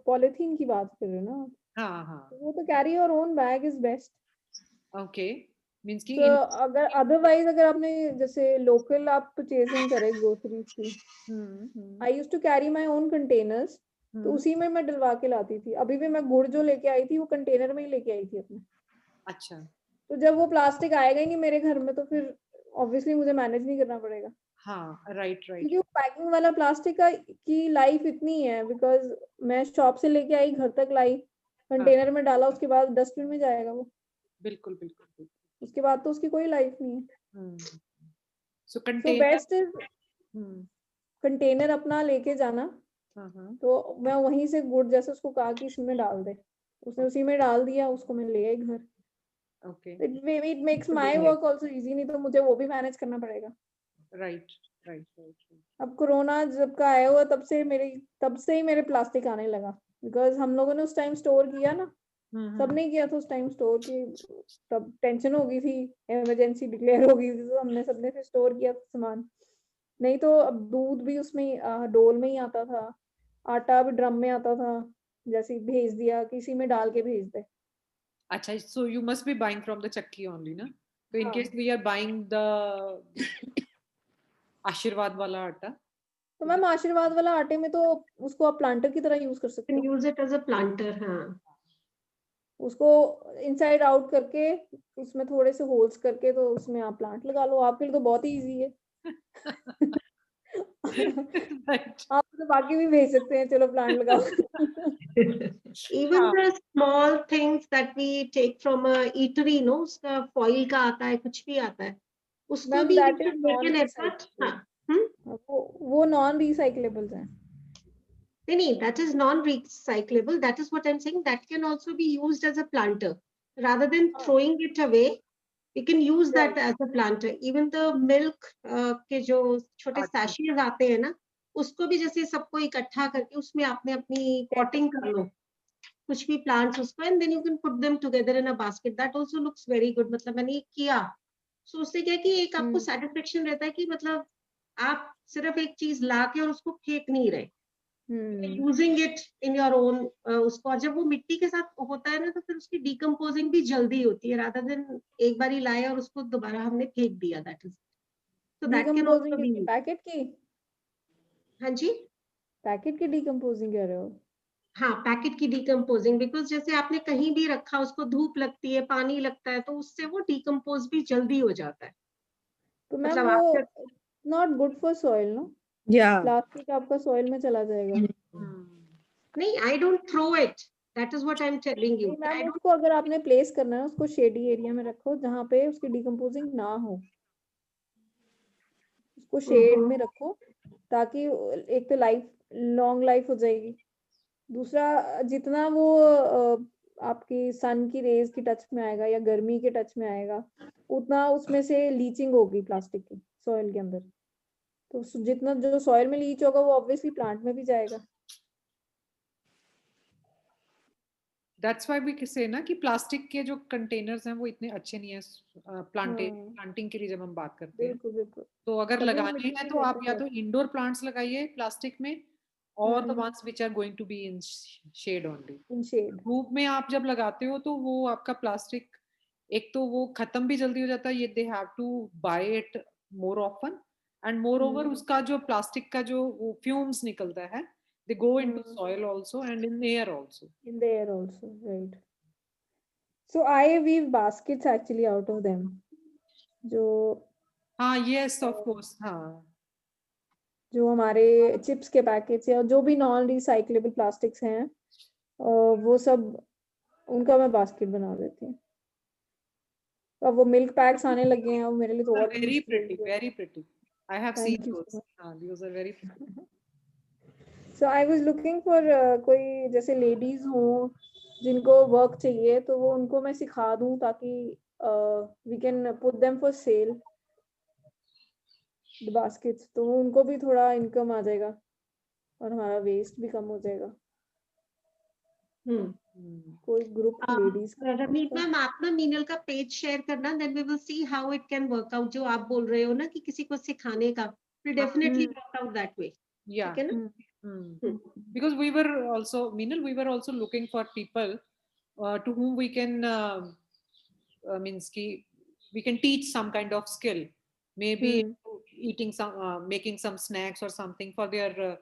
polythene की बात कर रहे हो ना, हाँ हाँ, वो तो carry your own bag is best. okay, means कि तो अगर अदरवाइज अगर आपने जैसे लोकल आप परचेजिंग करे ग्रोसरीज की, I used to carry my own containers, तो उसी में मैं डलवा के लाती थी। अभी भी मैं गुड़ जो लेके आई थी वो कंटेनर में ही लेके आई थी अपने। अच्छा, तो जब वो प्लास्टिक आएगा ही नहीं मेरे घर में, तो फिर ऑब्वियसली मुझे मैनेज नहीं करना पड़ेगा, हाँ, राइट राइट। क्योंकि पैकिंग वाला प्लास्टिक का की लाइफ इतनी है, बिकॉज मैं शॉप से लेके आई, घर तक लाई, कंटेनर में डाला, उसके बाद डस्टबिन में जाएगा वो, बिल्कुल बिल्कुल बिल्कुल। उसके बाद तो उसकी कोई लाइफ नहीं है। सो सो कंटेनर। बेस्ट इज कंटेनर अपना लेके जाना, तो मैं वहीं से गुड़ जैसे उसको कहा कि इसमें डाल दे, उसने उसी में डाल दिया, उसको मैं ले आई घर। Okay, it makes my work also easy, नहीं तो मुझे वो भी मैनेज करना पड़ेगा। Right right right. अब कोरोना जब का आया हुआ तब से ही मेरे प्लास्टिक आने लगा, बिकॉज हम लोगों ने उस टाइम स्टोर किया ना, सबने किया था उस टाइम स्टोर की, तब टेंशन हो गई थी, इमरजेंसी डिक्लेयर हो गई थी, तो हमने सबने फिर स्टोर किया सामान। नहीं तो अब दूध भी उसमें डोल में ही आता था, आटा भी ड्रम में आता था, जैसे भेज दिया, किसी में डाल के भेज दे। अच्छा, so you must be buying from the chakki only, na? So in हाँ। case we are buying the आशीर्वाद वाला आटा, तो मैम आशीर्वाद वाला आटे में तो उसको आप प्लांटर की तरह यूज कर सकते Can हो, use it as a planter, हाँ। उसको इनसाइड आउट करके उसमें थोड़े से होल्स करके, तो उसमें आप प्लांट लगा लो, आपके लिए तो बहुत ही इजी है। right? आप तो बाकी भी भेज सकते हैं, चलो प्लांट लगाओ। Even the small things that we take from a eatery, no, उसका foil का आता है, कुछ भी आता है, उसको मैम भी we that is should make non an effort, recyclable, हाँ। वो नॉन रिसाइक्लेबल्स हैं। नहीं, that is non-recyclable. That is what I'm saying. That can also be used as a planter. Rather than throwing it away, we can use that as a planter. Even the milk के जो छोटे sachets आते हैं ना, उसको भी जैसे सबको इकट्ठा करके उसमें आपने अपनी potting कर लो, कुछ भी plants उसको, and then you can put them together in a basket. That also looks very good. मतलब मैंने ये किया, so उससे क्या कि एक आपको satisfaction रहता है कि मतलब आप सिर्फ एक चीज ला के और उसको फेंक नहीं रहे, using it in your own, उसको, और जब वो मिट्टी के साथ होता है ना, तो फिर उसकी डिकम्पोजिंग भी जल्दी होती है, रादर देन एक बार ही लाया और उसको दोबारा हमने फेंक दिया। That is, so that can also be. Packet की, हाँ जी, पैकेट की डिकम्पोजिंग कह रहे हो? हाँ, पैकेट की डिकम्पोजिंग, बिकॉज जैसे आपने कहीं भी रखा, उसको धूप लगती है, पानी लगता है, तो उससे वो डिकम्पोज भी जल्दी हो जाता है। तो मैम मतलब वो आप not good for soil, no? या प्लास्टिक आपका सॉइल में चला जाएगा। नहीं, I don't throw it, that is what I am telling you. नहीं मैम, उसको अगर आपने प्लेस करना है, उसको शेडी एरिया में रखो जहाँ पे उसकी डिकम्पोजिंग ना हो, उसको शेड में रखो, ताकि एक तो लॉन्ग लाइफ हो जाएगी, दूसरा जितना वो आपकी सन की रेज की टच में आएगा या गर्मी के टच में आएगा, उतना उसमें से लीचिंग होगी प्लास्टिक की सॉइल के अंदर, तो जितना जो सॉइल में लीच होगा वो ऑब्वियसली प्लांट में भी जाएगा। That's why we say ना कि प्लास्टिक के जो कंटेनर्स हैं वो इतने अच्छे नहीं है प्लांटिंग के लिए जब हम बात करते हैं। बिल्कुल बिल्कुल। तो अगर तभी वो लगाने मिट्टी हैं में तो आप रहते या हैं। तो इंडोर प्लांट्स लगाइए प्लास्टिक में, और the ones which are going to be in shade only. In shade. धूप में आप जब लगाते हो तो वो आपका प्लास्टिक, एक तो वो खत्म भी जल्दी हो जाता है, ये they have to buy it more often, and moreover उसका जो प्लास्टिक का जो वो फ्यूम्स निकलता है, they go into soil also and in air also. In the air also, right. So I weave baskets actually out of them. जो हाँ, yes of course, हाँ। जो हमारे चिप्स के पैकेट्स या जो भी नॉन रिसाइक्लेबल प्लास्टिक्स हैं, वो सब उनका मैं बास्केट बना देती हूँ। अब वो मिल्क पैक्स आने लगे हैं, मेरे लिए तो और Very pretty, very pretty. I have seen Thank you so those. much. हाँ, those are very pretty. So I was looking for कोई जैसे लेडीज हो जिनको वर्क चाहिए, तो वो उनको मैं सिखा दूं ताकि we can put them for sale the baskets, तो उनको भी थोड़ा इनकम आ जाएगा और हमारा वेस्ट भी कम हो जाएगा। कोई ग्रुप लेडीज रवनीत मैम, आप ना मीनल का पेज शेयर करना, then we will see how it can work out. जो आप बोल रहे हो ना कि किसी को सिखाने का, will definitely work out that way. Yeah. ठीक है ना? Because we were also, Meenal, we were also looking for people to whom we can means ki we can teach some kind of skill, maybe eating some making some snacks or something for their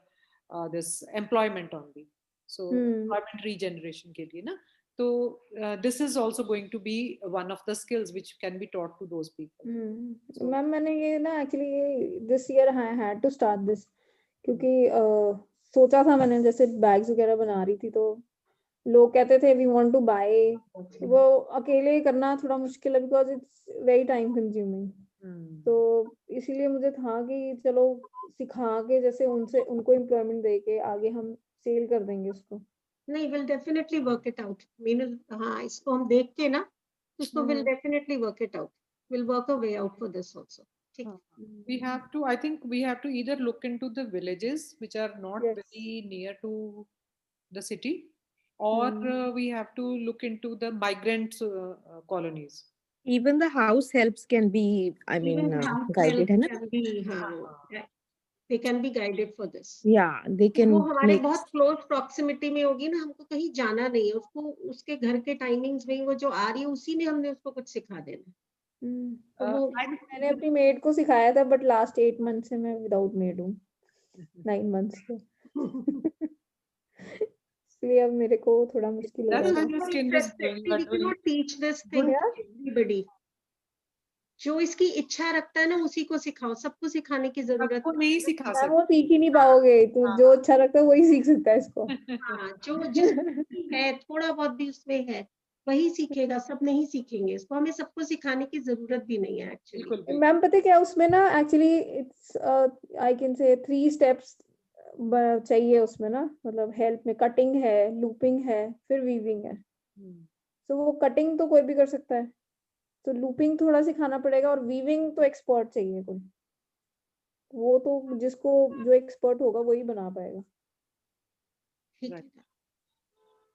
this employment only, so employment regeneration के लिए ना, So this is also going to be one of the skills which can be taught to those people. Ma'am मैंने ये ना actually ये this year I had to start this, क्योंकि सोचा था मैंने, जैसे बैग्स वगैरह बना रही थी तो लोग कहते थे वी वांट टू बाय, वो अकेले करना थोड़ा मुश्किल है because it's very time consuming. तो इसीलिए मुझे था कि चलो सिखा के जैसे उनसे उनको एम्प्लॉयमेंट दे के आगे हम सेल कर देंगे उसको। नहीं, will definitely work it out Meenu. हाँ, इसको हम देख के ना उसको will definitely work it out, will work a way out for this also. ठीक, we have to, I think we have to either look into the villages which are not Yes. very near to the city, or we have to look into the migrant colonies. Even the house helps can be, I mean, even house guided, help है ना? can be, हाँ, they can be guided for this. Yeah, they can वो हमारे make. बहुत close proximity में होगी ना, हमको कहीं जाना नहीं है, उसको उसके घर के टाइमिंग्स में वो जो आ रही है उसी में हमने उसको कुछ सिखा देना। तो वो मैंने अपनी मेड को सिखाया था, बट लास्ट 8 मंथ से मैं विदाउट मेड हूँ, 9 मंथ्स से। इसलिए अब मेरे को थोड़ा मुश्किल हो That's रहा why है। your skin is glowing, we but cannot teach this thing Yeah. to everybody. जो इसकी इच्छा रखता है ना उसी को सिखाओ, सबको सिखाने की जरूरत सबको नहीं सिखा मैम वो सीख ही नहीं पाओगे, तो हाँ। जो अच्छा लगता है वही सीख सकता है इसको। हाँ, जो जिस है थोड़ा बहुत भी उसमें है वही सीखेगा, सब नहीं सीखेंगे इसको, हमें सबको सिखाने की जरूरत भी नहीं है एक्चुअली। बिल्कुल मैम पता है क्या उसमें ना, actually it's I can say 3 steps चाहिए उसमें ना, मतलब हेल्प में कटिंग है, लूपिंग है, फिर वीविंग है। तो वो कटिंग तो कोई भी कर सकता है, तो लूपिंग थोड़ा सिखाना पड़ेगा, और वीविंग तो एक्सपर्ट चाहिए कोई, वो तो जिसको जो एक्सपर्ट होगा वही बना पाएगा। ठीक है,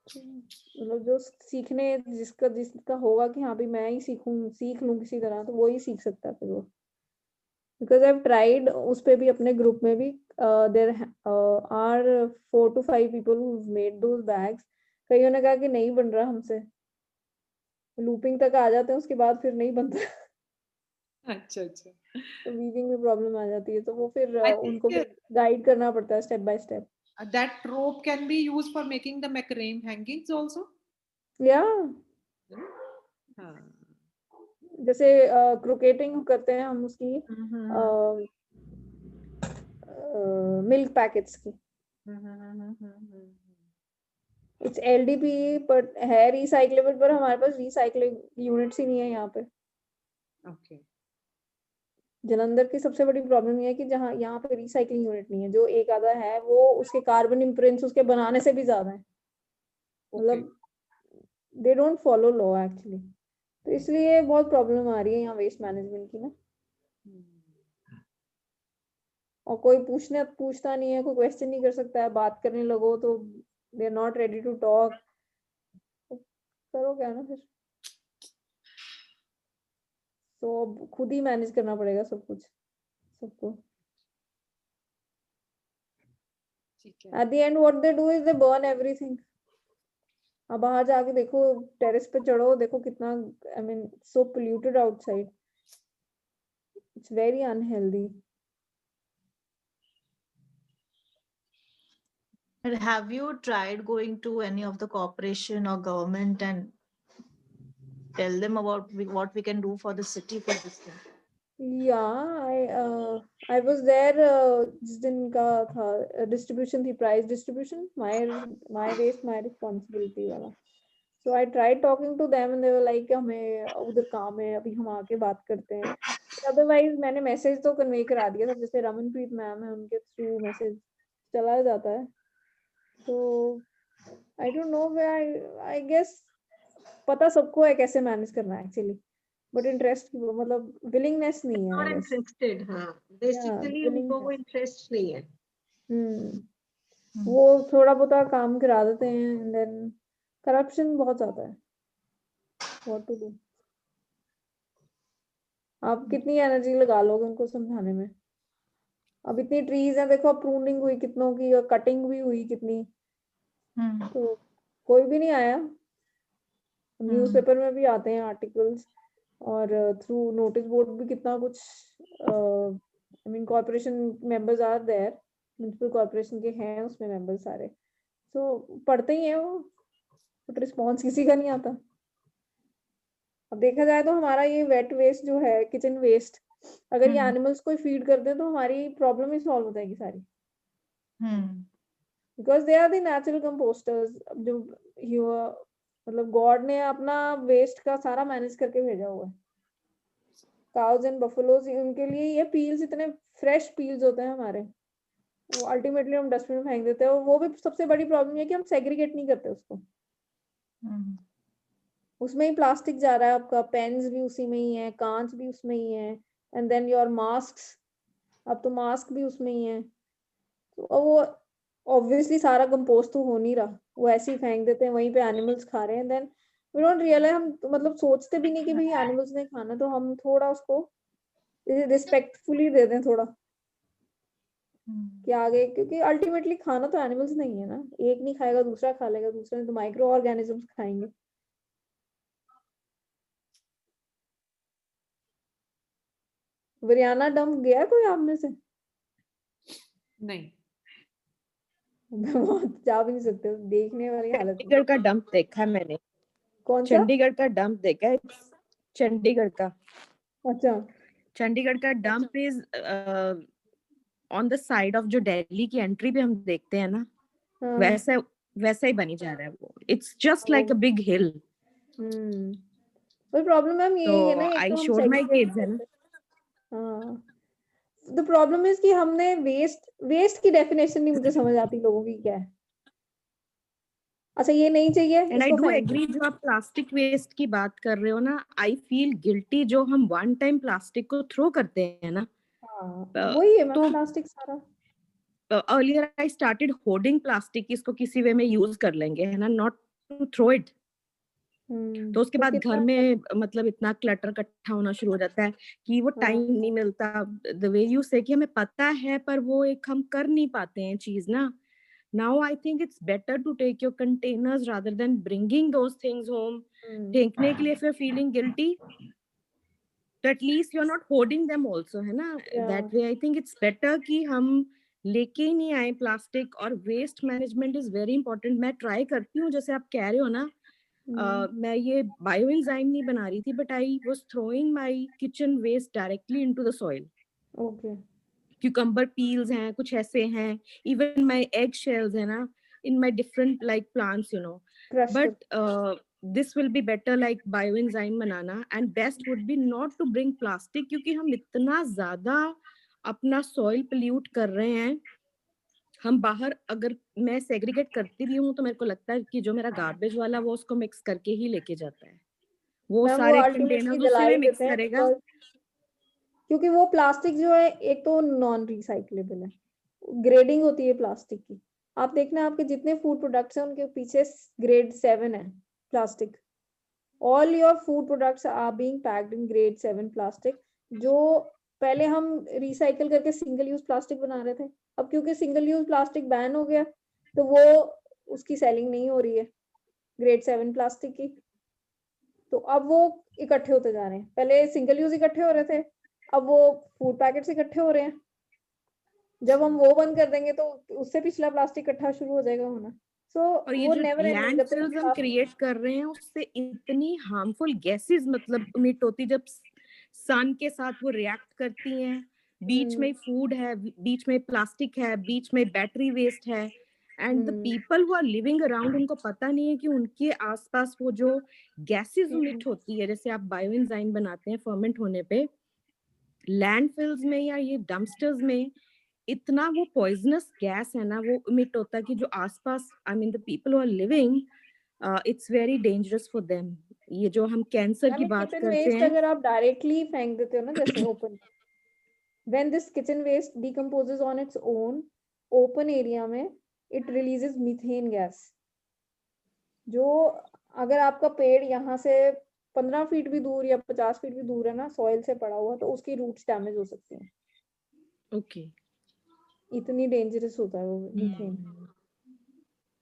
मतलब जो सीखने जिसका होगा कि हाँ भाई मैं ही सीख लूं किसी तरह, तो वो ही सीख सकता है फिर वो। बिकॉज आई हैव ट्राइड, उस पे भी अपने ग्रुप में भी there are 4 to 5 people who made those bags. कईयों ने कहा कि नहीं बन रहा हमसे, लूपिंग तक आ जाते हैं उसके बाद फिर नहीं बनता। अच्छा अच्छा। तो वीविंग में प्रॉब्लम आ जाती है, तो वो फिर I think, उनको गाइड करना पड़ता है step by step. that rope can be used for making the macrame hangings also. या हाँ। जैसे क्रोकेटिंग करते हैं हम उसकी मिल्क पैकेट्स की, इट्स LDP बट है रिसाइक्लेबल, पर हमारे पास रिसाइक्लिंग यूनिट्स ही नहीं है यहाँ पे। Okay. जलंधर की सबसे बड़ी प्रॉब्लम ये है कि जहाँ यहाँ पे रिसाइकलिंग यूनिट नहीं है, जो एक आधा है वो उसके कार्बन इम्प्रिंट्स उसके बनाने से भी ज्यादा है, मतलब they don't follow law actually. तो इसलिए बहुत प्रॉब्लम आ रही है यहाँ वेस्ट मैनेजमेंट की ना, और कोई पूछता नहीं है, कोई क्वेश्चन नहीं कर सकता है, बात करने लगो तो they are not ready to talk, करो क्या ना फिर। तो अब खुद ही मैनेज करना पड़ेगा सब कुछ सबको। At the end what they do is they burn everything. अब बाहर जाके देखो, टेरेस पे चढ़ो, देखो कितना, I mean so polluted outside. It's very unhealthy. And have you tried going to any of the corporation or government and tell them about what we can do for the city for this thing? Yeah, I was there जिस दिन का था distribution थी, price distribution, my waste my responsibility वाला। So I tried talking to them and they were like हमें उधर काम है, अभी हम आके बात करते हैं। अदरवाइज मैंने मैसेज तो कन्वे करा दिया था, जैसे रमनप्रीत मैम है उनके थ्रू मैसेज चला जाता है। तो I don't know, I guess पता सबको है कैसे मैनेज करना है एक्चुअली, बट इंटरेस्ट मतलब विलिंगनेस नहीं है। नॉट इंटरेस्टेड, हाँ बेसिकली उनको वो इंटरेस्ट नहीं है। वो थोड़ा बहुत काम करा देते हैं एंड देन करप्शन बहुत ज्यादा है। व्हाट टू डू, आप कितनी एनर्जी लगा लोगे उनको समझाने में। अब इतनी ट्रीज हैं, देखो प्रूनिंग हुई कितनों की, और कटिंग भी हुई कितनी, तो कोई भी नहीं आया। न्यूज़पेपर में भी आते हैं आर्टिकल्स, और थ्रू नोटिस बोर्ड भी कितना कुछ, I mean corporation members are there, municipal corporation के हैं उसमें मेंबर्स सारे, तो पढ़ते ही हैं वो। बट रिस्पॉन्स किसी का नहीं आता। अब देखा जाए तो हमारा ये वेट वेस्ट जो है, किचन वेस्ट, अगर ये एनिमल्स को फीड कर दे तो हमारी प्रॉब्लम ही सॉल्व हो जाएगी सारी, because they are the natural composters. जो मतलब गॉड ने अपना वेस्ट का सारा मैनेज करके भेजा हुआ है। काउज एंड बफलोज, उनके लिए ये पील्स इतने फ्रेश पील्स होते हैं हमारे, वो अल्टीमेटली हम डस्टबिन में फेंक देते हैं। और वो भी सबसे बड़ी प्रॉब्लम है कि हम सेग्रीगेट नहीं करते उसको, उसमें ही प्लास्टिक जा रहा है आपका, पेन्स भी उसी में ही है, कांच भी उसमें ही है, एंड देन योर मास्क, अब तो मास्क भी उसमें ही है। तो वो ऑब्वियसली सारा कंपोस्ट तो हो नहीं रहा, वो ऐसे ही फेंक देते हैं, वहीं पे एनिमल्स खा रहे हैं। देन वी डोंट रियलाइज, हम तो मतलब सोचते भी नहीं कि भाई एनिमल्स ने खाना, तो हम थोड़ा उसको रिस्पेक्टफुली दे दें थोड़ा कि आगे, क्योंकि अल्टीमेटली खाना तो एनिमल्स नहीं है ना, एक नहीं खाएगा दूसरा खा लेगा, दूसरे ने तो माइक्रो ऑर्गेनिजम्स खाएंगे। वरियाना डंप गया कोई आप में से? नहीं। वहां जा भी नहीं सकते, देखने वाली हालत में। चंडीगढ़ का डंप देखा है मैंने, कौन सा? चंडीगढ़ का डंप देखा है, चंडीगढ़ का। अच्छा, चंडीगढ़ का dump is on the side of जो दिल्ली की एंट्री पे हम देखते हैं ना, हाँ, वैसा वैसा ही बनी जा रहा है वो। It's just like a big hill. वही प्रॉब्लम मैम यही है ना, तो एक आई तो हम शोड माय सेग्रीगेट किड्स है ना। करते हैं। हाँ, द प्रॉब्लम इज कि हमने वेस्ट की डेफिनेशन नहीं मुझे समझ आती लोगों की क्या है। अच्छा ये नहीं चाहिए, एंड आई इसको डू फेंक दो। एग्री, जो आप प्लास्टिक वेस्ट की बात कर रहे हो ना, आई फील गिल्टी जो हम वन टाइम प्लास्टिक को थ्रो करते हैं ना। हाँ, अ, वही है मैम तो प्लास्टिक सारा। Earlier I started hoarding plastic, इसको किसी वे में यूज कर लेंगे है ना, नॉट टू थ्रो इट। तो उसके तो बाद घर कितना में मतलब इतना क्लटर इकट्ठा होना शुरू हो जाता है कि वो हाँ, टाइम नहीं मिलता। द वे यू से कि हमें पता है पर वो एक हम कर नहीं पाते हैं चीज ना। Now I think it's better to take your containers rather than bringing those things home फेंकने के लिए। If you are feeling guilty तो at least you are not hoarding them also, है ना। That way I think it's better कि हम लेके ही नहीं आए प्लास्टिक। और waste management is very important. मैं ट्राई करती हूँ, जैसे आप कह रहे हो ना, मैं ये बायो एंजाइम नहीं बना रही थी, but I was throwing my kitchen waste directly into the soil. Okay, cucumber peels हैं, कुछ ऐसे हैं, इवन माय एग शेल्स है ना, in my different like plants you know. Crush कर। But this will be better like bioenzyme बनाना। And best would be not to bring plastic, क्योंकि हम इतना ज्यादा अपना सॉइल पोल्यूट कर रहे हैं। हम बाहर, अगर मैं सेग्रीगेट करती भी हूँ तो मेरे को लगता है कि जो मेरा गार्बेज वाला वो उसको मिक्स करके ही लेके जाता है, वो मैम वो सारे अल्टीमेटली कंटेनर्स जला उसी में ही मिक्स देते हैं, करेगा। क्योंकि वो प्लास्टिक जो है एक तो नॉन रिसाइक्लेबल है, ग्रेडिंग होती है प्लास्टिक की। आप देखना आपके जितने फूड प्रोडक्ट्स हैं उनके पीछे ग्रेड 7 है plastic. All your food products are being packed in grade 7 plastic. जो पहले हम रिसाइकल करके सिंगल यूज प्लास्टिक बना रहे थे, अब क्योंकि सिंगल यूज प्लास्टिक बैन हो गया तो वो उसकी सेलिंग नहीं हो रही है ग्रेड 7 प्लास्टिक की। तो अब वो इकट्ठे होते जा रहे हैं, पहले सिंगल यूज इकट्ठे हो रहे थे, अब वो फूड पैकेट्स इकट्ठे हो रहे हैं। जब हम वो बंद कर देंगे तो उससे पिछला प्लास्टिक इकट्ठा शुरू हो जाएगा होना। सो और ये वो जो नेवर एंडिंग, जब तक लैंडफिल्स हम क्रिएट कर रहे हैं उससे इतनी हार्मफुल गैसेस मतलब इमिट होती, जब सन के साथ वो रिएक्ट करती हैं। बीच में फूड है, बीच में प्लास्टिक है, बीच में बैटरी वेस्ट है। And the people who are living around, उनको पता नहीं है कि उनके आसपास वो जो गैसेस इमिट होती है, जैसे आप बायो एंजाइम बनाते हैं फर्मेंट होने पे, लैंडफिल्स में या ये डंपस्टर्स में इतना वो पॉइजनस गैस है ना, वो इमिट होता है कि जो आसपास, I mean the people who are living, it's very dangerous for them. ये जो हम कैंसर की बात किचन करते वेस्ट हैं, अगर आप डायरेक्टली फेंक देते हो ना, जैसे open, when this kitchen waste decomposes on its own open area में, it releases methane gas, जो अगर आपका पेड़ यहाँ से 15 फीट भी दूर या 50 फीट भी दूर है ना सॉइल से पड़ा हुआ, तो उसकी रूट्स डैमेज हो सकती हैं। ओके इतनी डेंजरस होता है वो मीथेन।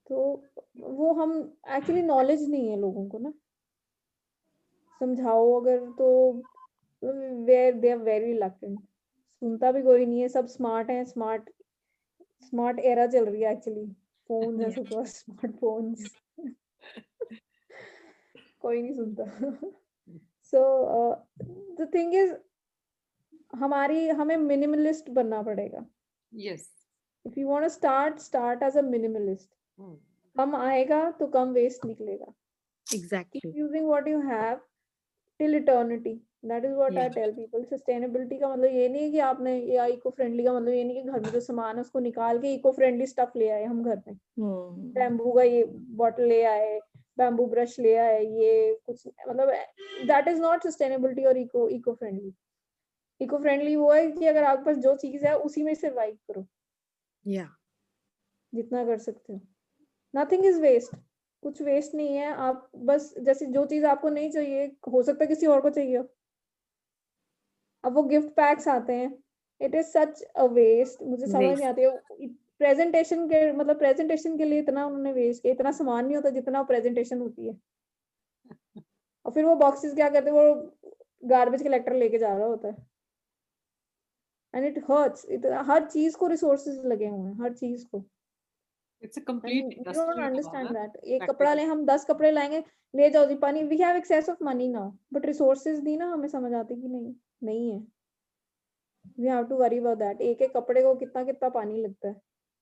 तो वो हम एक्चुअली नॉलेज नहीं है लोगों को ना, समझाओ अगर तो where they are very reluctant, सुनता भी कोई नहीं है। सब स्मार्ट हैं, स्मार्ट एरा चल रही है एक्चुअली, फोन्स हैं सबके पास, स्मार्टफोन्स। कोई नहीं सुनता. So the thing is, हमें मिनिमलिस्ट बनना पड़ेगा. Yes. If you want to start as a minimalist. कम आएगा तो कम वेस्ट निकलेगा. Exactly. Keep using what you have till eternity. That is what I Yeah. tell people. Sustainability का मतलब ये नहीं है कि आपने, या इको फ्रेंडली का मतलब ये नहीं कि घर में जो सामान है उसको निकाल के इको फ्रेंडली स्टफ ले आए हम घर में. बैम्बू का ये बॉटल ले आए, बैम्बू ब्रश ले आए, ये कुछ मतलब दैट इज नॉट सस्टेनेबिलिटी और इको फ्रेंडली. इको फ्रेंडली वो है कि अगर आपके पास जो चीज है उसी में सर्वाइव करो Yeah. जितना कर सकते हो. Nothing is waste. कुछ वेस्ट नहीं है. आप बस जैसे जो चीज आपको नहीं चाहिए, हो सकता है किसी और को चाहिए. अब वो गिफ्ट पैक्स आते हैं, it is such a waste. मुझे समझ नहीं आती है. प्रेजेंटेशन के लिए इतना उन्होंने वेस्ट किया. इतना सामान नहीं होता जितना प्रेजेंटेशन होती है. और फिर वो बॉक्सेस क्या करते हैं, वो गार्बेज कलेक्टर लेके जा रहा होता है. And it hurts. हर चीज को रिसोर्सेज लगे हुए हैं, हर चीज को. It's a complete And we industry don't now, understand huh? that. एक कपड़ा ले, हम 10 कपड़े लाएंगे, ले जाओ जी पानी. We have excess of money now, but resources नहीं ना, हमें समझ आती कि नहीं है. We have to worry about that. एक एक कपड़े को कितना कितना पानी लगता है,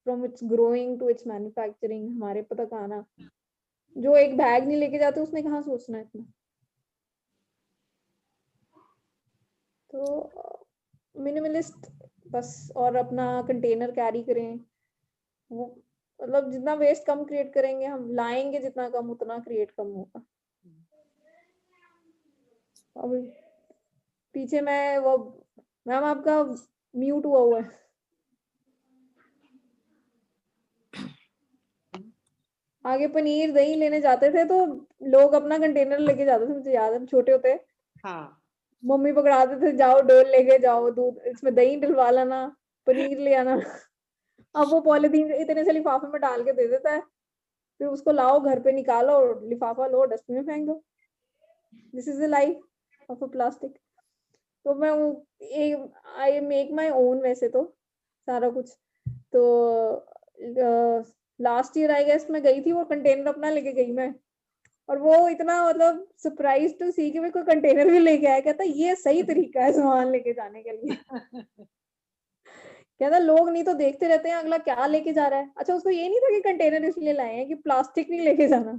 from its growing to its manufacturing, हमारे पे तक आना. जो एक बैग नहीं लेके जाते उसने कहाँ सोचना है इतना. तो मिनिमलिस्ट बस. और अपना कंटेनर कैरी करें. वो मतलब जितना वेस्ट कम क्रिएट करेंगे, हम लाएंगे जितना कम, उतना क्रिएट कम होगा. अब पीछे मैं वो मैम आपका म्यूट हुआ है. आगे पनीर दही लेने जाते थे तो लोग अपना कंटेनर लेके जाते थे. मुझे याद है छोटे होते हाँ. मम्मी पकड़ाते थे, जाओ डोल लेके जाओ, दूध इसमें दही डलवा लाना, पनीर ले आना. अब वो पॉलिथीन इतने से लिफाफे में डाल के दे देता है, फिर उसको लाओ घर पे निकालो, लिफाफा लो, डस्टबिन में फेंक दो. This is the life of a plastic. तो मैं आई मेक माई ओन वैसे तो सारा कुछ. तो लास्ट ईयर आई गेस मैं गई थी, वो कंटेनर अपना लेके गई मैं. और वो इतना मतलब सरप्राइज टू सी कि मैं कोई कंटेनर भी लेके आया. कहता ये सही तरीका है सामान लेके जाने के लिए. कहता लोग नहीं तो देखते रहते हैं अगला क्या लेके जा रहा है. अच्छा, उसको ये नहीं था कि कंटेनर इसलिए लाए हैं कि प्लास्टिक नहीं लेके जाना,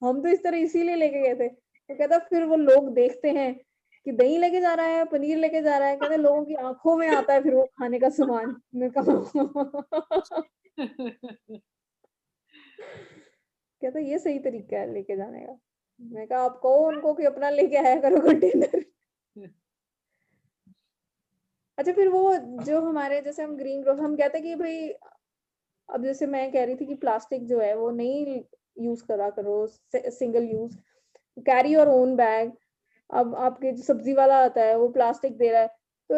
हम तो इस तरह इसीलिए लेके गए थे. तो कहता फिर वो लोग देखते हैं कि दही लेके जा रहा है, पनीर लेके जा रहा है. कहते लोगों की आंखों में आता है फिर वो खाने का सामान. मैं कहा कहता ये सही तरीका है लेके जाने का. मैं कहा आप कहो उनको कि अपना लेके आया करो कंटेनर. अच्छा, फिर वो जो हमारे जैसे हम ग्रीन ग्रोथ, हम कहते हैं कि भाई अब जैसे मैं कह रही थी कि प्लास्टिक जो है वो नहीं यूज करा करो, single use, carry your own bag. अब आपके जो सब्जी वाला आता है वो प्लास्टिक दे रहा है, तो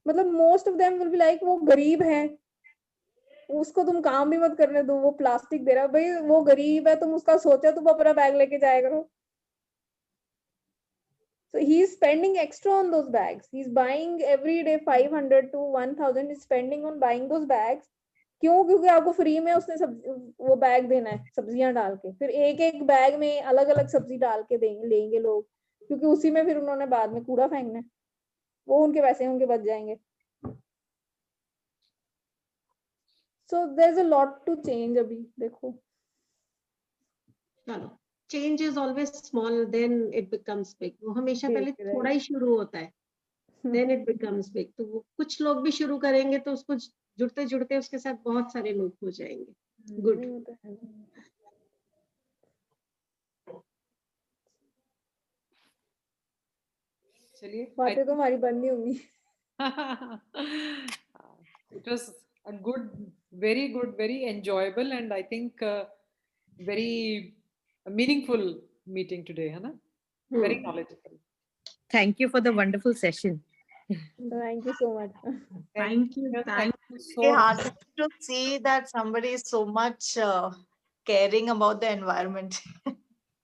मतलब most of them will be like वो गरीब है, उसको तुम काम भी मत करने दो, वो प्लास्टिक दे रहा है. भाई वो गरीब है, तुम उसका सोचो, तुम अपना बैग लेके जाया करो. So he is spending extra on those bags. He's buying every day 500 to 1000. He's spending on buying those bags. क्यों? क्योंकि आपको फ्री में उसने वो बैग देना है सब्जियां डाल के. फिर एक एक बैग में अलग अलग सब्जी डाल के लेंगे लोग, क्योंकि उसी में फिर उन्होंने बाद में कूड़ा फेंकना है. वो उनके पैसे उनके बच जाएंगे. So there's a lot to change अभी. देखो चलो, change is always small, then it becomes big. वो हमेशा पहले थोड़ा ही शुरू होता है, then it becomes big. तो वो कुछ लोग भी शुरू करेंगे तो उसको जुड़ते जुड़ते उसके साथ बहुत सारे लोग हो जाएंगे. गुड. चलिए, बातें तो हमारी बंद नहीं होंगी. it was a good, very enjoyable, and I think very meaningful meeting today, है ना? Very knowledgeable. Thank you for the wonderful session. Thank you so much. Thank you. Thank you so It's much. hard to see that somebody is so much caring about the environment.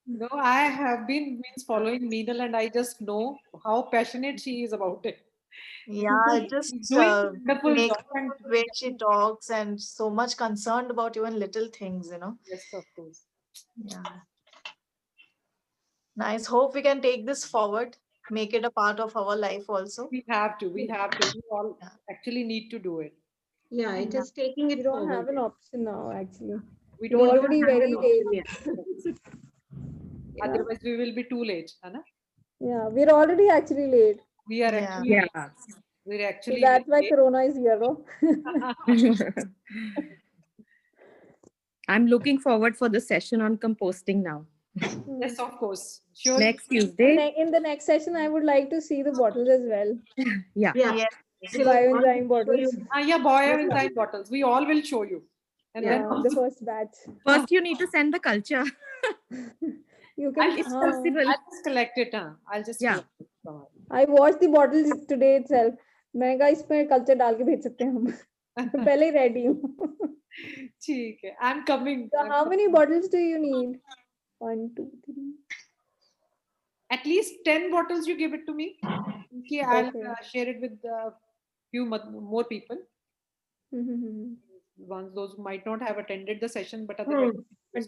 No, I have been following Meenal, and I just know how passionate she is about it. Yeah, just Doing wonderful make job and the way she talks and so much concerned about even little things, you know. yes, of course. Yeah. Nice. Hope we can take this forward, make it a part of our life also. We have to. We all Yeah. actually need to do it. Yeah, it is taking We it don't have forward. an option now, actually. We We're don't have already have very an late. option, yeah. Yeah. Otherwise, we will be too late. है ना? Yeah, we're already actually late. We are Yeah. actually Yeah. we're So actually that's why very Corona is here, no? late. I'm looking forward for the session on composting now. Yes, of course. Sure. Next Tuesday. In the next session, I would like to see the bottles as well. Yeah. Yeah. Yes. We'll Bioenzyme show bottles. you. Yeah, bioenzyme bottles. We all will show you. And then Yeah, the first batch. First, you need to send the culture. You I'll can. just, possible. I'll just collect it. I'll just Yeah. collect it from her. I watched the bottles today itself. मैं कहा इसमें culture डाल के भेज सकते हैं हम. मैं पहले ही ready हूँ. ठीक है. I'm coming. So how many bottles do you need? 1, 2, 3. At least 10 bottles you give it to me. Okay, I'll Okay. share it with a few more people. Mhm. Ones those who might not have attended the session, but otherwise, But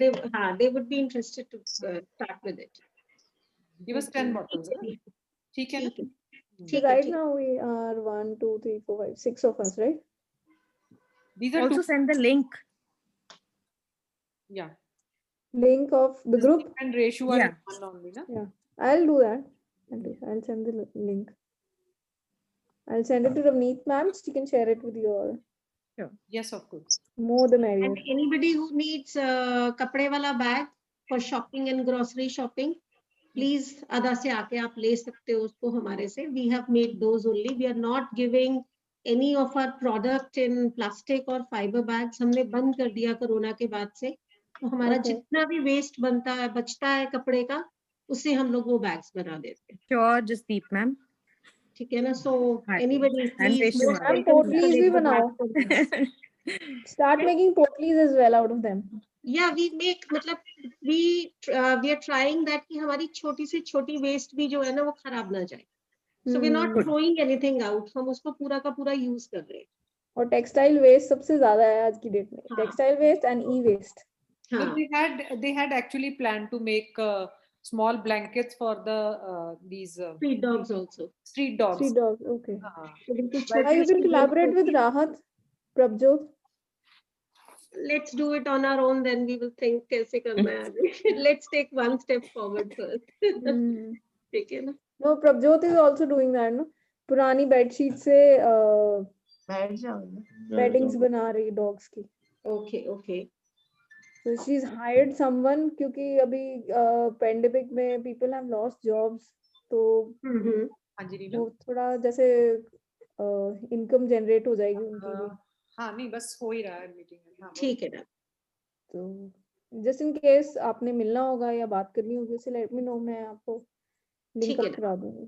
they would be interested to start with it. give us 10 bottles. है ना? ठीक है ना? ठीक है. So ठीक है, right ठीक. now we are 1, 2, 3, 4, 5, 6 of us, right? These are Also two. send the link. Yeah. Link of the group. And ratio are Yeah. in one only, na? Yeah, I'll do that. I'll send the link. I'll send it to Ravneet ma'am. She can share it with you all. Yes, of course. More the merrier. And anybody who needs कपड़े वाला bag for shopping and grocery shopping, please अदा से आके आप ले सकते हो उसको हमारे से. We have made those only. We are not giving any of our product in plastic or fiber bags. हमने बंद कर दिया कोरोना के बाद से. तो हमारा Okay. जितना भी waste बनता है बचता है कपड़े का उससे हम लोग वो bags बना देते हैं. Sure, Jasdeep ma'am. ठीक है ना? So Hi. anybody And please Reshu most ma'am. welcome to Potlies collect भी the बनाओ. bags from us. Start making potlies as well out of them. Yeah, we make मतलब we are trying that कि हमारी छोटी से छोटी waste भी जो है ना वो खराब ना जाए. So we're not throwing anything out. हम उसको पूरा का पूरा use कर रहे हैं. और टेक्सटाइल वेस्ट सबसे ज्यादा है आज की डेट में. हाँ. Textile waste and E waste. So हाँ. they had actually planned to make small blankets for the these Street dogs also. street dogs. Street dogs. Okay. तो बिल्कुल Why छोटे you से will collaborate with Rahat, Prabjot? Let's do it on our own, then we will think कैसे करना है आगे. Let's take one step forward first. ठीक है ना? No, Prabjot is also doing that, no? पुरानी बेडशीट से बैठ जाओ. बेडिंग्स बना रही डॉग्स की. Okay, okay. So she's hired someone क्योंकि अभी पेंडेमिक में people have lost jobs, तो हाँ जी रीना. वो थोड़ा जैसे इनकम जनरेट हो जाएगी उनकी भी. हाँ नहीं बस हो ही रहा है मीटिंग में. हाँ, ठीक है ना? तो जस्ट इन केस आपने मिलना होगा या बात करनी होगी उसे लेट मी नो. मैं आपको लिंक ठीक है अप करा दूंगी.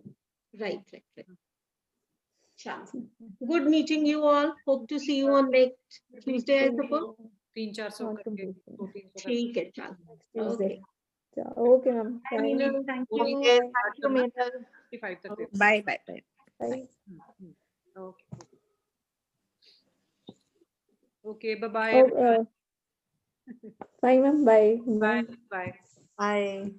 Right. चलो. Good meeting you all. Hope to see you on next Tuesday, I suppose. 300-400 Not करके completely. 200-300 ठीक है, चलो. Tuesday. Okay. Okay ma'am. Bye, Meenal. Thank you. Okay, thank you, Meenal. 55 तक दे. Bye, bye, bye. Okay. Okay, bye-bye. Fine ma'am. Bye. Bye. Bye. Bye.